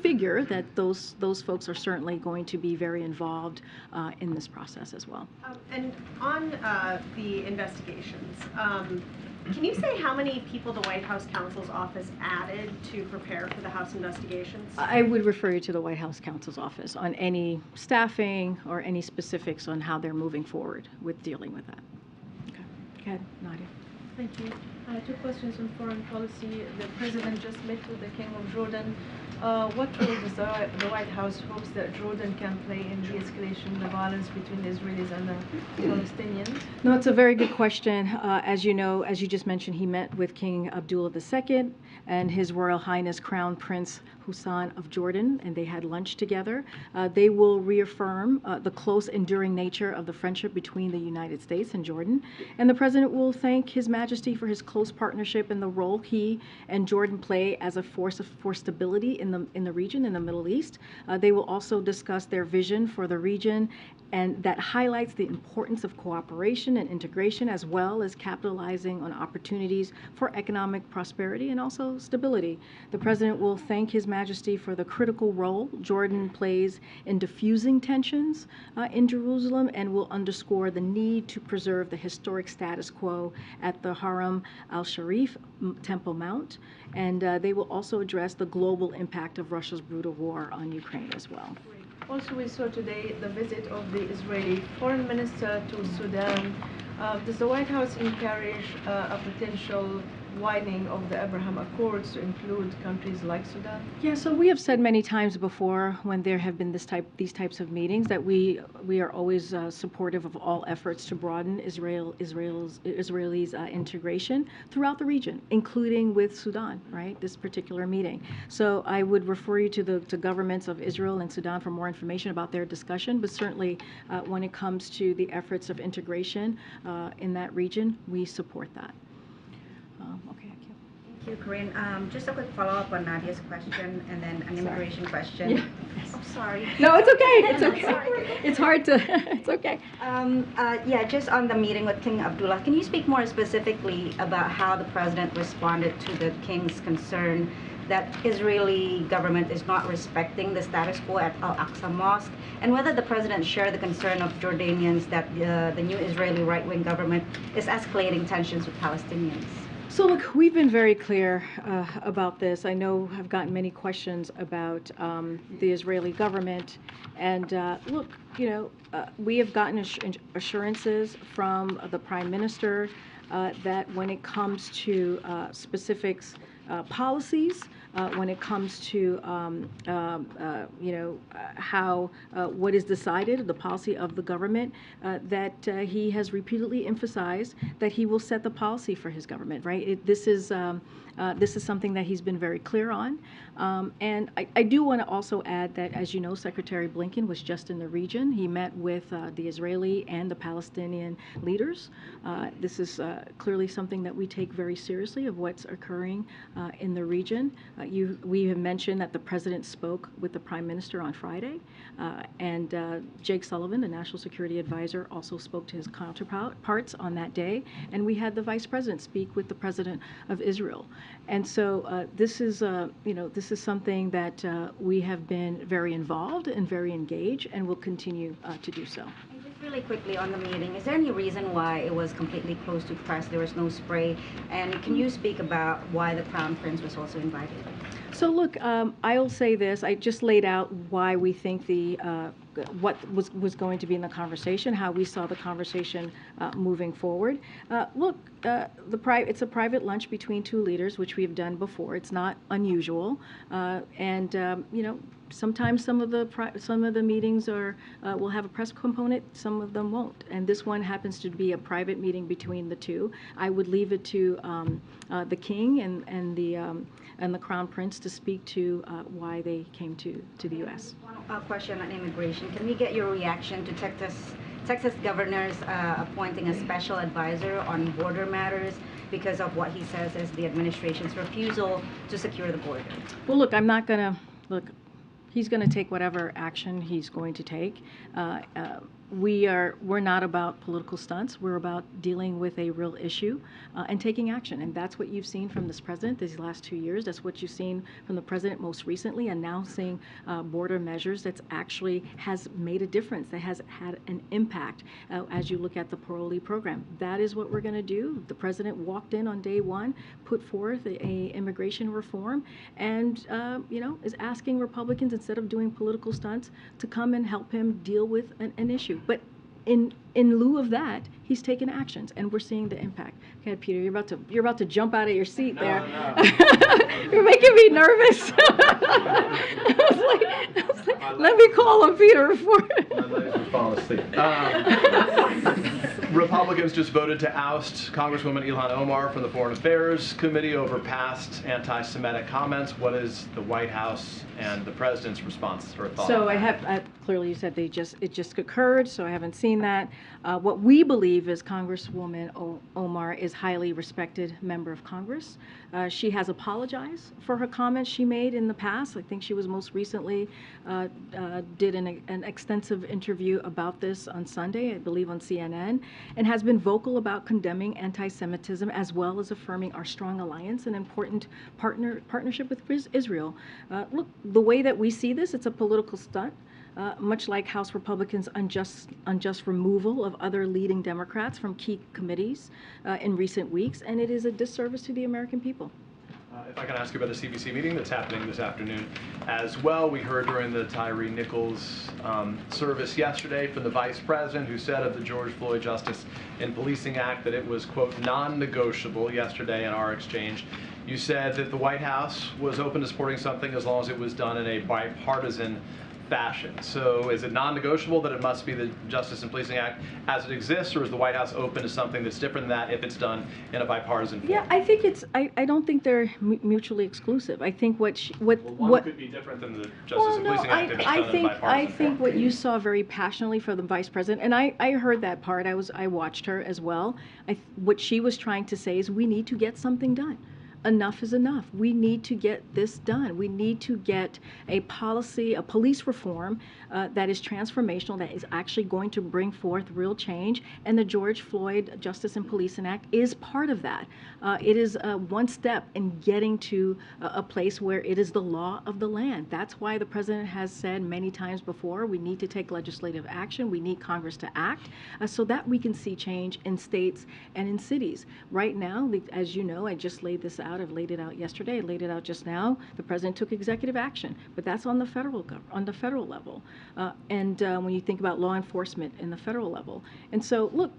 figure that those folks are certainly going to be very involved in this process as well. And on the investigations, can you say how many people the White House counsel's office added to prepare for the House investigations? I would refer you to the White House counsel's office on any staffing or any specifics on how they're moving forward with dealing with that. Okay. Go ahead, Nadia. Thank you. Two questions on foreign policy. The President just met with the King of Jordan. What role does the White House hopes that Jordan can play in de-escalation of the violence between the Israelis and the Palestinians? No, it's a very good question. As you know, as you just mentioned, he met with King Abdullah II and His Royal Highness Crown Prince Hussein of Jordan, and they had lunch together. They will reaffirm the close, enduring nature of the friendship between the United States and Jordan. And the President will thank His Majesty for his close partnership and the role he and Jordan play as a force for stability in the region, in the Middle East. They will also discuss their vision for the region, and that highlights the importance of cooperation and integration, as well as capitalizing on opportunities for economic prosperity and also stability. The President will thank His Majesty for the critical role Jordan plays in diffusing tensions in Jerusalem, and will underscore the need to preserve the historic status quo at the Haram al-Sharif Temple Mount. And they will also address the global impact of Russia's brutal war on Ukraine as well. Also, we saw today the visit of the Israeli Foreign Minister to Sudan. Does the White House encourage a potential widening of the Abraham Accords to include countries like Sudan? Yeah, so we have said many times before when there have been these types of meetings that we are always supportive of all efforts to broaden Israel's integration throughout the region, including with Sudan, right? This particular meeting. So I would refer you to the governments of Israel and Sudan for more information about their discussion. But certainly, when it comes to the efforts of integration in that region, we support that. Okay, Thank you, Karine. Just a quick follow-up on Nadia's question and then an immigration question. Yeah. I'm sorry. No, it's okay. It's okay. It's hard to, it's okay. Yeah, just on the meeting with King Abdullah, can you speak more specifically about how the President responded to the King's concern that Israeli government is not respecting the status quo at Al-Aqsa Mosque, and whether the President shared the concern of Jordanians that the new Israeli right-wing government is escalating tensions with Palestinians? So look, we've been very clear about this. I know I've gotten many questions about the Israeli government, and look, you know, we have gotten assurances from the Prime Minister that when it comes to specifics policies, when it comes to how what is decided, the policy of the government, that he has repeatedly emphasized that he will set the policy for his government. Right? This is something that he's been very clear on. And I do want to also add that, as you know, Secretary Blinken was just in the region. He met with the Israeli and the Palestinian leaders. This is clearly something that we take very seriously of what's occurring in the region. We have mentioned that the president spoke with the prime minister on Friday, and Jake Sullivan, the national security advisor, also spoke to his counterparts on that day. And we had the vice president speak with the president of Israel. And so this is something that we have been very involved and very engaged, and will continue to do so. And just really quickly on the meeting, is there any reason why it was completely closed to press? There was no spray, and can you speak about why the Crown Prince was also invited? So look, I'll say this. I just laid out why we think what was going to be in the conversation, how we saw the conversation moving forward. Look, it's a private lunch between two leaders, which we have done before. It's not unusual, and sometimes some of the meetings will have a press component, some of them won't, and this one happens to be a private meeting between the two. I would leave it to the King and the Crown Prince to speak to why they came to the U.S. One question on immigration. Can we get your reaction to Texas governor's appointing a special advisor on border matters because of what he says is the administration's refusal to secure the border? Well, look, I'm not going to look. He's going to take whatever action he's going to take. We're not about political stunts. We're about dealing with a real issue and taking action. And that's what you've seen from this president these last 2 years. That's what you've seen from the president most recently, announcing border measures that actually has made a difference, that has had an impact as you look at the parolee program. That is what we're going to do. The president walked in on day one, put forth a immigration reform, and is asking Republicans, instead of doing political stunts, to come and help him deal with an issue. But in lieu of that, he's taken actions, and we're seeing the impact. Okay, Peter, you're about to jump out of your seat there. No. You're making me nervous. I was like, let me call on Peter before. My legs were falling asleep. Republicans just voted to oust Congresswoman Ilhan Omar from the Foreign Affairs Committee over past anti-Semitic comments. What is the White House and the President's response or thought? So clearly you said it just occurred, so I haven't seen that. What we believe is Congresswoman Omar is a highly respected member of Congress. She has apologized for her comments she made in the past. I think she was most recently did an extensive interview about this on Sunday, I believe on CNN, and has been vocal about condemning anti-Semitism as well as affirming our strong alliance and important partnership with Israel. Look, the way that we see this, it's a political stunt. Much like House Republicans' unjust removal of other leading Democrats from key committees in recent weeks, and it is a disservice to the American people. If I can ask you about the CBC meeting that's happening this afternoon as well. We heard during the Tyre Nichols service yesterday from the Vice President, who said of the George Floyd Justice in Policing Act that it was, quote, non-negotiable. Yesterday in our exchange, you said that the White House was open to supporting something as long as it was done in a bipartisan fashion. So is it non-negotiable that it must be the Justice and Policing Act as it exists, or is the White House open to something that's different than that if it's done in a bipartisan form? Yeah, I think I don't think they're mutually exclusive. I think what one could be different than the Justice and Policing Act if it's done in a bipartisan I think form. what you saw very passionately from the Vice President, and I heard that part. I watched her as well. What she was trying to say is we need to get something done. Enough is enough. We need to get this done. We need to get a policy, a police reform that is transformational, that is actually going to bring forth real change. And the George Floyd Justice and Policing Act is part of that. It is one step in getting to a place where it is the law of the land. That's why the president has said many times before, we need to take legislative action. We need Congress to act so that we can see change in states and in cities. Right now, as you know, I just laid this out. I've laid it out yesterday. I laid it out just now. The president took executive action, but that's on the federal level. And when you think about law enforcement in the federal level, and so look,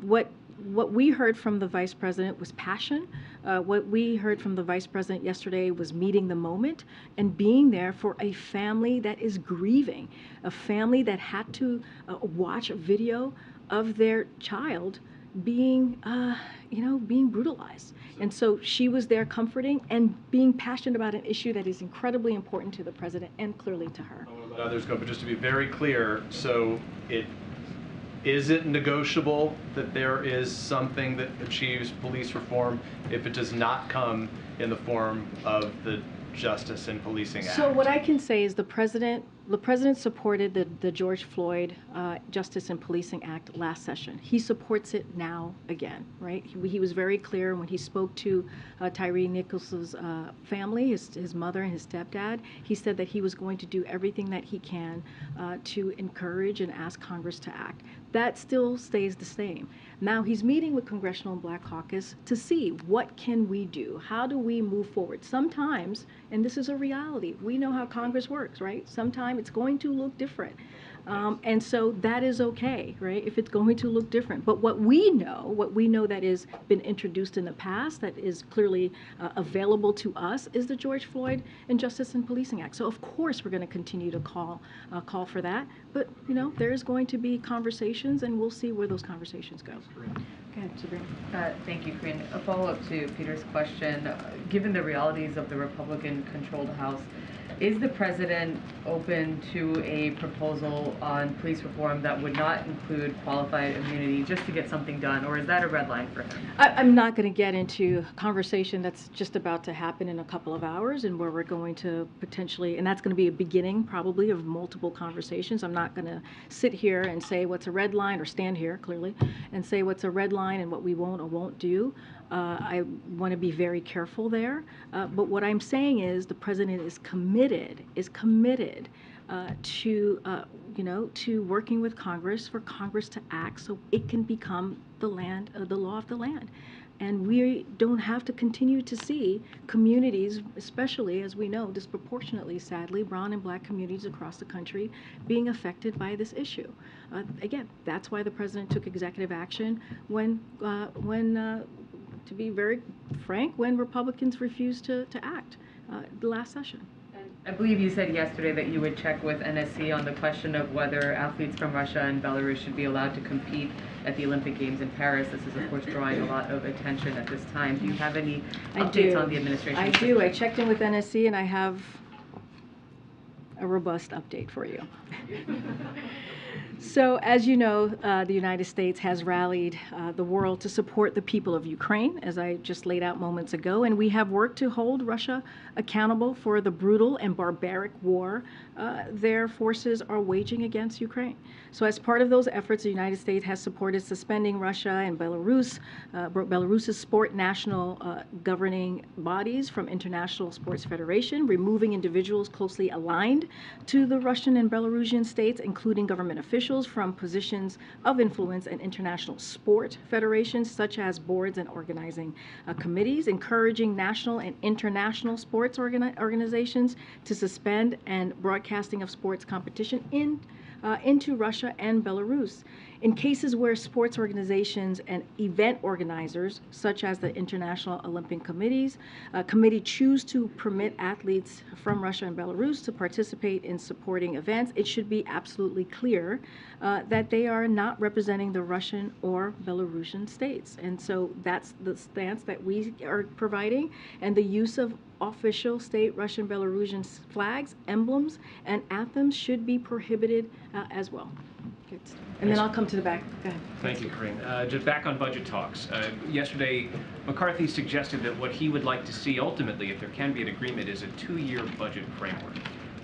what what we heard from the Vice President was passion. What we heard from the Vice President yesterday was meeting the moment and being there for a family that is grieving, a family that had to watch a video of their child being, being brutalized. And so she was there comforting and being passionate about an issue that is incredibly important to the President and clearly to her. I don't know about others go, but just to be very clear, so is it negotiable that there is something that achieves police reform if it does not come in the form of the Justice and Policing Act? So what I can say is the President supported the George Floyd Justice and Policing Act last session. He supports it now again, right? He was very clear when he spoke to Tyre Nichols' family, his mother and his stepdad. He said that he was going to do everything that he can to encourage and ask Congress to act. That still stays the same. Now he's meeting with Congressional and Black Caucus to see what can we do? How do we move forward? Sometimes, and this is a reality, we know how Congress works, right? Sometimes it's going to look different. And so that is okay, right, if it's going to look different. But what we know that has been introduced in the past, that is clearly available to us, is the George Floyd and Justice and Policing Act. So of course we're going to continue to call for that. But, there is going to be conversations, and we'll see where those conversations go. Go ahead, Sabrina. Thank you, Karine. A follow-up to Peter's question. Given the realities of the Republican-controlled House, is the President open to a proposal on police reform that would not include qualified immunity just to get something done, or is that a red line for him? I'm not going to get into a conversation that's just about to happen in a couple of hours and where we're going to potentially, and that's going to be a beginning probably of multiple conversations. I'm not going to sit here and say what's a red line, or stand here clearly and say what's a red line and what we won't or won't do. I want to be very careful there. But what I'm saying is the President is committed to working with Congress for Congress to act so it can become the law of the land. And we don't have to continue to see communities, especially as we know, disproportionately, sadly, brown and black communities across the country being affected by this issue. Again, that's why the President took executive action when to be very frank, when Republicans refused to act the last session. I believe you said yesterday that you would check with NSC on the question of whether athletes from Russia and Belarus should be allowed to compete at the Olympic Games in Paris. This is, of course, drawing a lot of attention at this time. Do you have any updates on the administration? I do. I checked in with NSC, and I have a robust update for you. So, as you know, the United States has rallied the world to support the people of Ukraine, as I just laid out moments ago, and we have worked to hold Russia accountable for the brutal and barbaric war their forces are waging against Ukraine. So as part of those efforts, the United States has supported suspending Russia and Belarus's sport national governing bodies from International Sports Federation, removing individuals closely aligned to the Russian and Belarusian states, including government officials, from positions of influence in international sport federations, such as boards and organizing committees, encouraging national and international sports organizations to suspend and broadcasting of sports competition into Russia and Belarus. In cases where sports organizations and event organizers, such as the International Olympic Committee, choose to permit athletes from Russia and Belarus to participate in supporting events, it should be absolutely clear that they are not representing the Russian or Belarusian states. And so that's the stance that we are providing, and the use of official state Russian Belarusian flags, emblems, and anthems should be prohibited as well. Good. And then I'll come to the back. Go ahead. Thank you, Karine. Just back on budget talks. Yesterday, McCarthy suggested that what he would like to see ultimately, if there can be an agreement, is a 2-year budget framework.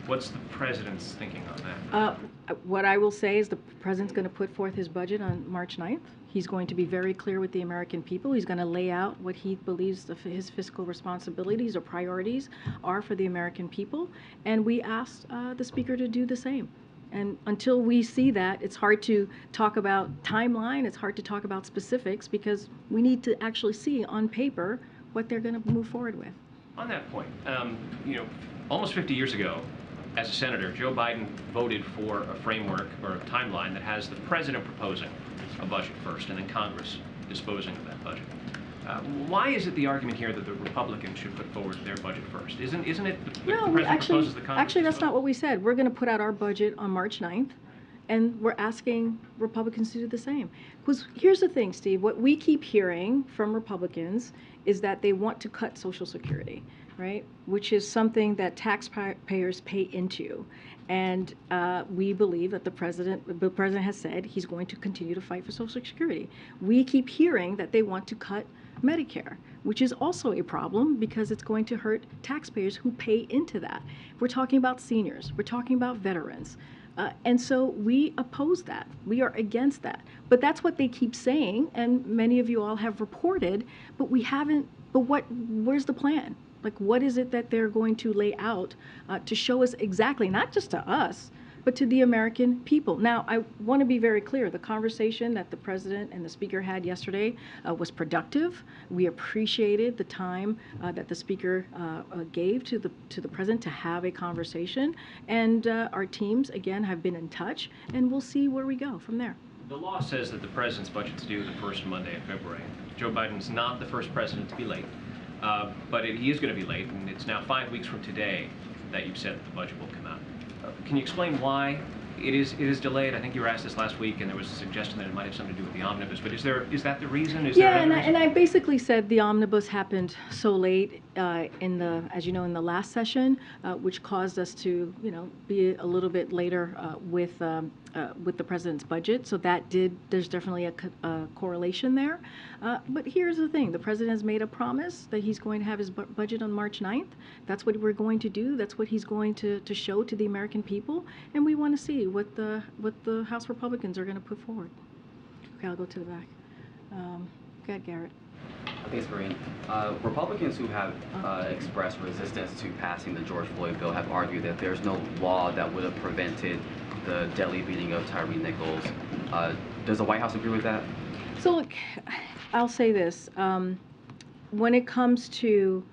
What's the President's thinking on that? What I will say is the President's going to put forth his budget on March 9th. He's going to be very clear with the American people. He's going to lay out what he believes his fiscal responsibilities or priorities are for the American people. And we asked the Speaker to do the same. And until we see that, it's hard to talk about timeline, it's hard to talk about specifics, because we need to actually see on paper what they're going to move forward with. On that point, almost 50 years ago, as a senator, Joe Biden voted for a framework or a timeline that has the President proposing a budget first and then Congress disposing of that budget. Why is it the argument here that the Republicans should put forward their budget first? Isn't it the President proposes the Congress? Actually, that's not what we said. We're going to put out our budget on March 9th, and we're asking Republicans to do the same. Because here's the thing, Steve, what we keep hearing from Republicans is that they want to cut Social Security, right? Which is something that taxpayers pay into. And we believe that the president has said he's going to continue to fight for Social Security. We keep hearing that they want to cut Medicare, which is also a problem because it's going to hurt taxpayers who pay into that. We're talking about seniors. We're talking about veterans. And so we oppose that. We are against that. But that's what they keep saying, and many of you all have reported, but we haven't, where's the plan? Like, what is it that they're going to lay out to show us exactly, not just to us, but to the American people? Now, I want to be very clear. The conversation that the President and the Speaker had yesterday was productive. We appreciated the time that the Speaker gave to the President to have a conversation. And our teams, again, have been in touch, and we'll see where we go from there. The law says that the President's budget's due the first Monday in February. Joe Biden's not the first President to be late, but he is going to be late, and it's now 5 weeks from today that you've said that the budget will come out. Can you explain why it is delayed? I think you were asked this last week, and there was a suggestion that it might have something to do with the omnibus. But is that the reason? Yeah, and I basically said the omnibus happened so late as you know, in the last session, which caused us to, be a little bit later with the President's budget. So there's definitely a correlation there. But here's the thing: the President has made a promise that he's going to have his budget on March 9th. That's what we're going to do. That's what he's going to show to the American people, and we want to see what the House Republicans are going to put forward. Okay, I'll go to the back. Go ahead, Garrett. Thanks, Karine. Republicans who have expressed resistance to passing the George Floyd bill have argued that there's no law that would have prevented the deadly beating of Tyre Nichols. Does the White House agree with that? So look, I'll say this. When it comes to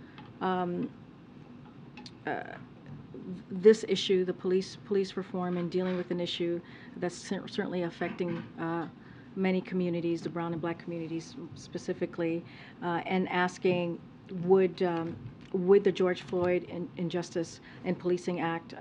this issue, the police reform, and dealing with an issue that's certainly affecting many communities, the brown and black communities specifically, and asking would the George Floyd Injustice and Policing Act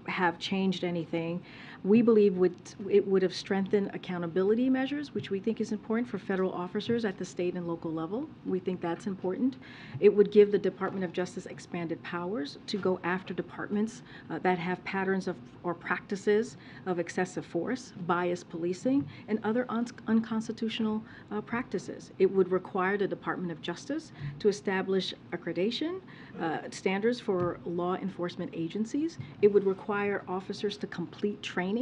have changed anything? We believe it would have strengthened accountability measures, which we think is important for federal officers at the state and local level. We think that's important. It would give the Department of Justice expanded powers to go after departments that have patterns or practices of excessive force, biased policing, and other unconstitutional practices. It would require the Department of Justice to establish accreditation standards for law enforcement agencies. It would require officers to complete training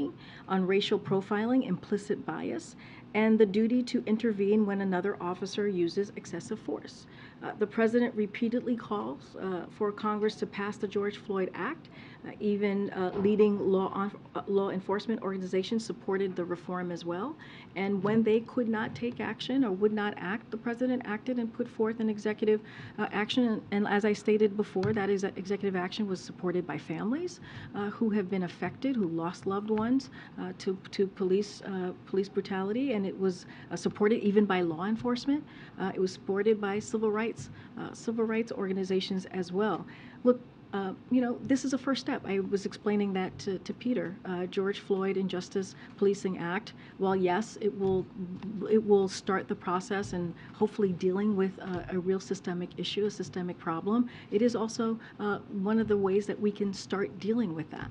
on racial profiling, implicit bias, and the duty to intervene when another officer uses excessive force. The President repeatedly calls for Congress to pass the George Floyd Act. Even leading law enforcement organizations supported the reform as well. And when they could not take action or would not act, the President acted and put forth an executive action. And as I stated before, that executive action was supported by families who have been affected, who lost loved ones to police brutality, and it was supported even by law enforcement. It was supported by civil rights organizations as well. Look, this is a first step. I was explaining that to Peter. George Floyd Injustice Policing Act, while yes, it will start the process and hopefully dealing with a real systemic issue, a systemic problem, it is also one of the ways that we can start dealing with that.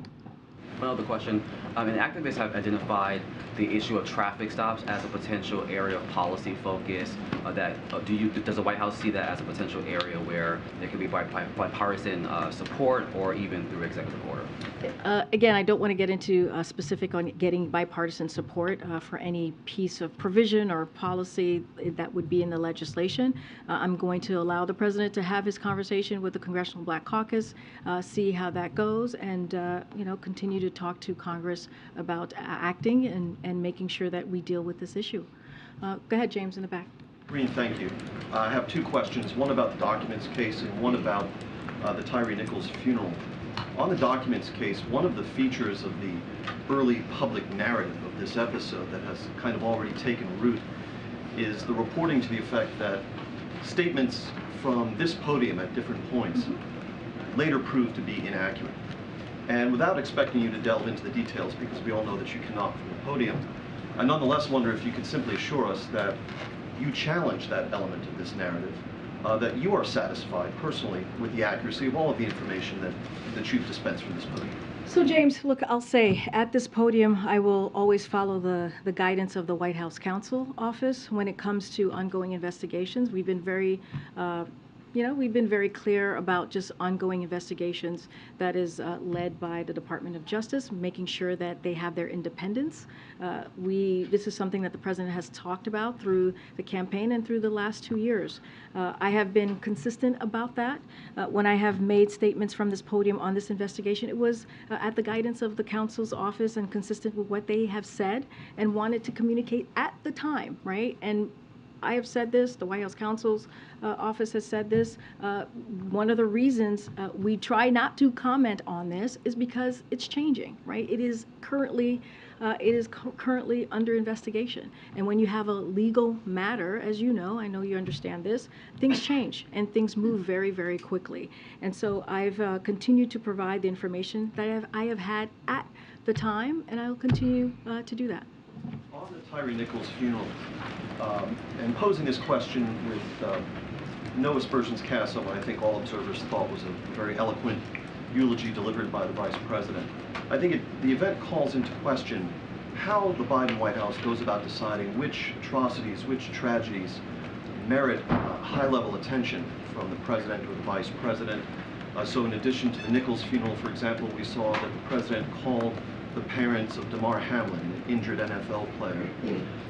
One other question. And activists have identified the issue of traffic stops as a potential area of policy focus. Does the White House see that as a potential area where there could be bipartisan support or even through executive order? Again, I don't want to get into specific on getting bipartisan support for any piece of provision or policy that would be in the legislation. I'm going to allow the President to have his conversation with the Congressional Black Caucus, see how that goes, and continue to talk to Congress about acting and making sure that we deal with this issue. Go ahead, James, in the back. Karine, thank you. I have two questions, one about the documents case and one about the Tyre Nichols funeral. On the documents case, one of the features of the early public narrative of this episode that has kind of already taken root is the reporting to the effect that statements from this podium at different points later proved to be inaccurate. And without expecting you to delve into the details, because we all know that you cannot from the podium, I nonetheless wonder if you could simply assure us that you challenge that element of this narrative, that you are satisfied personally with the accuracy of all of the information that you've dispensed from this podium. So James, look, I'll say at this podium, I will always follow the guidance of the White House Counsel Office when it comes to ongoing investigations. We've been very we've been very clear about just ongoing investigations that is led by the Department of Justice, making sure that they have their independence. This is something that the President has talked about through the campaign and through the last 2 years. I have been consistent about that. When I have made statements from this podium on this investigation, it was at the guidance of the counsel's office and consistent with what they have said and wanted to communicate at the time, right? And I have said this, the White House Counsel's Office has said this. One of the reasons we try not to comment on this is because it's changing, right? It is currently under investigation. And when you have a legal matter, as you know, I know you understand this, things change and things move very, very quickly. And so I've continued to provide the information that I have had at the time, and I'll continue to do that. On the Tyre Nichols funeral, and posing this question with no aspersions cast on what I think all observers thought was a very eloquent eulogy delivered by the Vice President, I think the event calls into question how the Biden White House goes about deciding which atrocities, which tragedies merit high-level attention from the President or the Vice President. So in addition to the Nichols funeral, for example, we saw that the President called the parents of Damar Hamlin, an injured NFL player.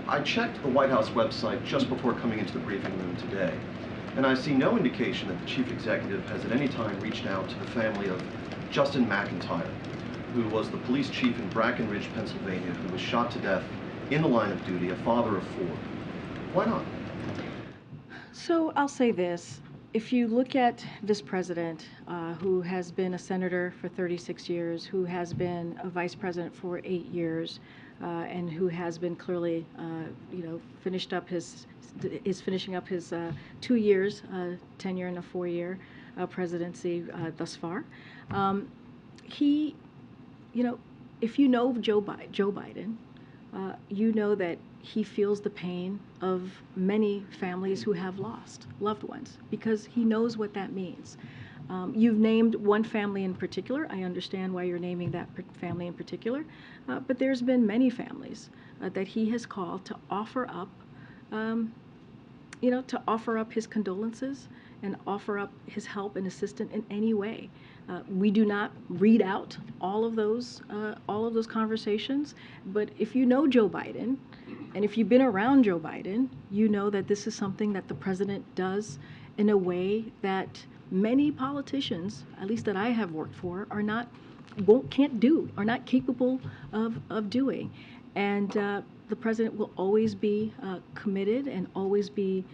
I checked the White House website just before coming into the briefing room today, and I see no indication that the Chief Executive has at any time reached out to the family of Justin McIntyre, who was the police chief in Brackenridge, Pennsylvania, who was shot to death in the line of duty, a father of 4. Why not? So I'll say this. If you look at this president, who has been a senator for 36 years, who has been a vice president for 8 years, and who has been clearly, finishing up his 2 years tenure and a 4-year presidency thus far, if you know Joe Biden, you know that he feels the pain of many families who have lost loved ones, because he knows what that means. You've named one family in particular. I understand why you're naming that family in particular, but there's been many families that he has called to offer up, to offer up his condolences and offer up his help and assistance in any way. We do not read out all of those conversations, but if you know Joe Biden, and if you've been around Joe Biden, you know that this is something that the president does in a way that many politicians, at least that I have worked for, are not capable of doing. And the president will always be committed and always be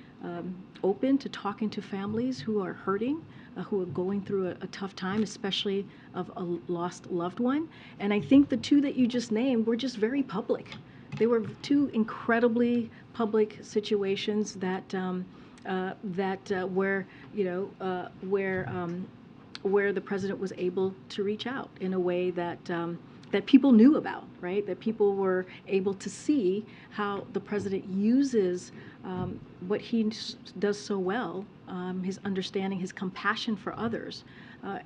open to talking to families who are hurting, who are going through a tough time, especially of a lost loved one. And I think the two that you just named were just very public. They were two incredibly public situations that where the president was able to reach out in a way that that people knew about, right? That people were able to see how the president uses what he does so well, his understanding, his compassion for others.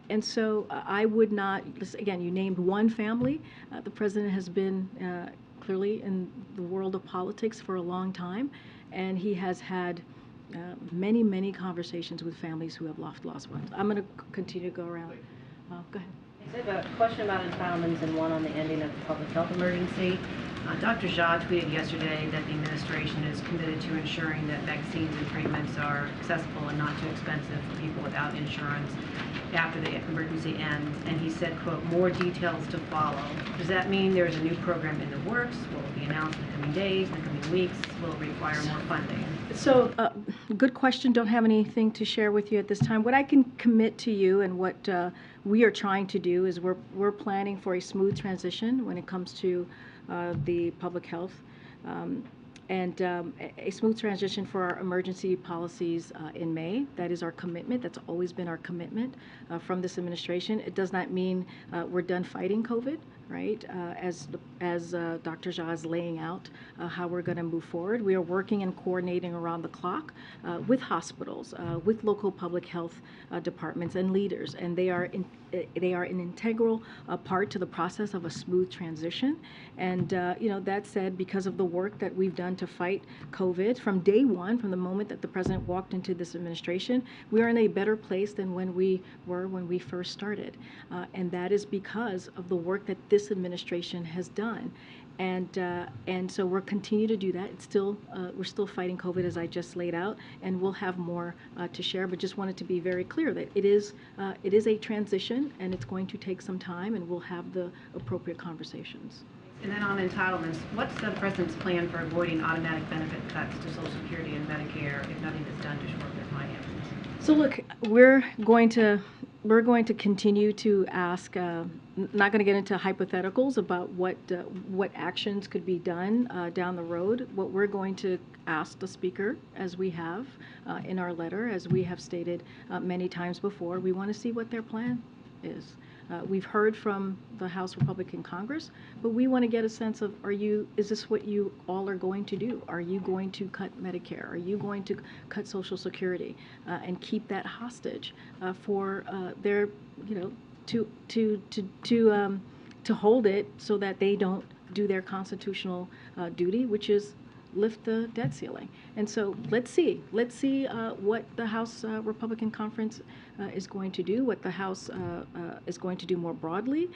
And so I would not, again, you named one family. The president has been clearly in the world of politics for a long time, and he has had many, many conversations with families who have lost ones. I'm going to continue to go around. Go ahead. I have a question about entitlements and one on the ending of the public health emergency. Dr. Jha tweeted yesterday that the administration is committed to ensuring that vaccines and treatments are accessible and not too expensive for people without insurance after the emergency ends. And he said, quote, more details to follow. Does that mean there's a new program in the works? Will it be announced in the coming days, in the coming weeks? Will it require more funding? So, good question. Don't have anything to share with you at this time. What I can commit to you and what we are trying to do is we're planning for a smooth transition when it comes to the public health. a smooth transition for our emergency policies in May. That is our commitment. That's always been our commitment from this administration. It does not mean we're done fighting COVID, right? As Dr. Jha is laying out how we're going to move forward. We are working and coordinating around the clock with hospitals, with local public health departments and leaders, and they are an integral part to the process of a smooth transition. And that said, because of the work that we've done to fight COVID from day one, from the moment that the president walked into this administration, we are in a better place than when we were when we first started. And that is because of the work that this administration has done. And so we'll continue to do that. It's still we're still fighting COVID, as I just laid out, and we'll have more to share. But just wanted to be very clear that it is a transition, and it's going to take some time, and we'll have the appropriate conversations. And then on entitlements, what's the president's plan for avoiding automatic benefit cuts to Social Security and Medicare if nothing is done to shore up their finances? So look, we're going to continue to ask. Not going to get into hypotheticals about what actions could be done down the road. What we're going to ask the Speaker, as we have in our letter, as we have stated many times before, we want to see what their plan is. We've heard from the House Republican Congress, but we want to get a sense of, is this what you all are going to do? Are you going to cut Medicare? Are you going to cut Social Security and keep that hostage for their, to hold it so that they don't do their constitutional duty, which is lift the debt ceiling? And so let's see what the House Republican Conference is going to do, what the House is going to do more broadly,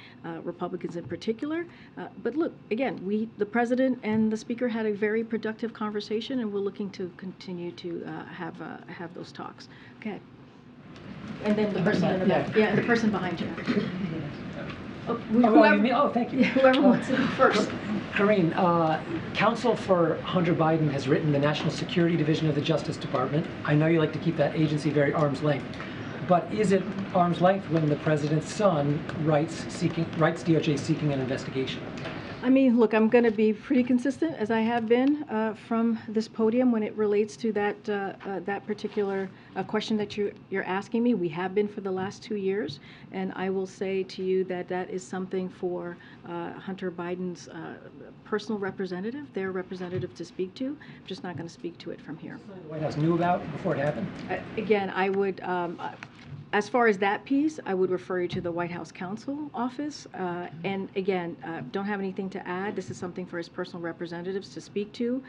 Republicans in particular. But look, again, the President and the Speaker had a very productive conversation, and we're looking to continue to have those talks. Okay. And then the person in the back. Yeah, the person behind you. Whoever, thank you. Whoever wants to go first. Karine, counsel for Hunter Biden has written the National Security Division of the Justice Department. I know you like to keep that agency very arm's length, but is it arm's length when the president's son writes DOJ seeking an investigation? I mean, look, I'm going to be pretty consistent, as I have been from this podium when it relates to that particular question that you're asking me. We have been for the last 2 years, and I will say to you that that is something for Hunter Biden's personal representative, their representative, to speak to. I'm just not going to speak to it from here. The White House knew about before it happened? Again, I would. As far as that piece, I would refer you to the White House Counsel Office. And again, don't have anything to add. This is something for his personal representatives to speak to.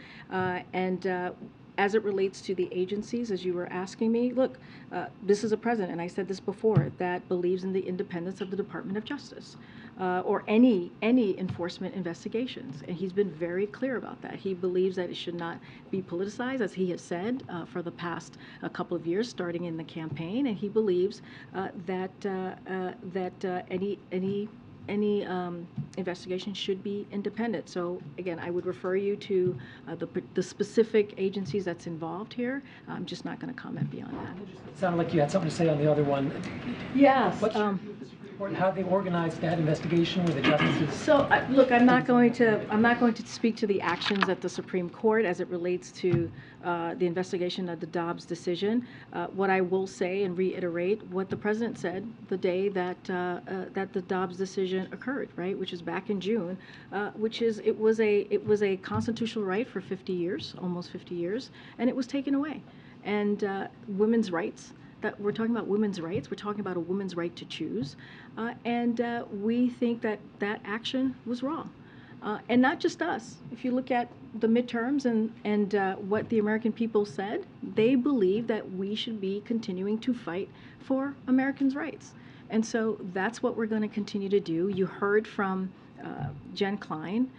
As it relates to the agencies, as you were asking me, look, this is a president, and I said this before, that believes in the independence of the Department of Justice or any enforcement investigations. And he's been very clear about that. He believes that it should not be politicized, as he has said for the past couple of years, starting in the campaign. And he believes that any investigation should be independent. So again, I would refer you to the specific agencies that's involved here. I'm just not going to comment beyond that. It sounded like you had something to say on the other one. Yes. How they organized that investigation with the justices? So look, I'm not going to speak to the actions at the Supreme Court as it relates to the investigation of the Dobbs decision. What I will say and reiterate what the president said the day that the Dobbs decision occurred, right, which is back in June, which is it was a constitutional right for 50 years, almost 50 years, and it was taken away. And women's rights. That we're talking about women's rights. We're talking about a woman's right to choose, and we think that that action was wrong, and not just us. If you look at the midterms and what the American people said, they believe that we should be continuing to fight for Americans' rights, and so that's what we're going to continue to do. You heard from Jen Klein,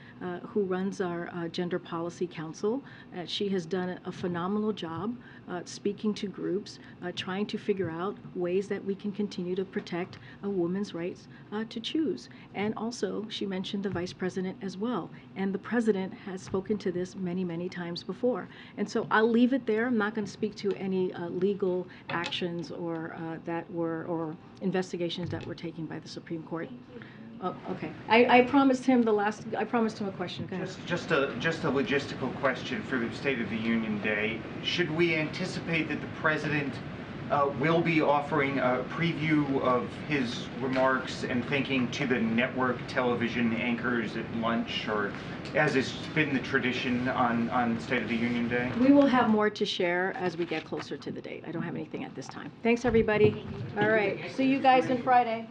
who runs our Gender Policy Council. She has done a phenomenal job speaking to groups, trying to figure out ways that we can continue to protect a woman's rights to choose. And also, she mentioned the Vice President as well. And the President has spoken to this many, many times before. And so I'll leave it there. I'm not going to speak to any legal actions or investigations that were taken by the Supreme Court. Oh, okay. I promised him I promised him a question. Go ahead. Just a logistical question for the State of the Union Day. Should we anticipate that the President will be offering a preview of his remarks and thinking to the network television anchors at lunch, or as has been the tradition on State of the Union Day? We will have more to share as we get closer to the date. I don't have anything at this time. Thanks, everybody. All right. See you guys on Friday.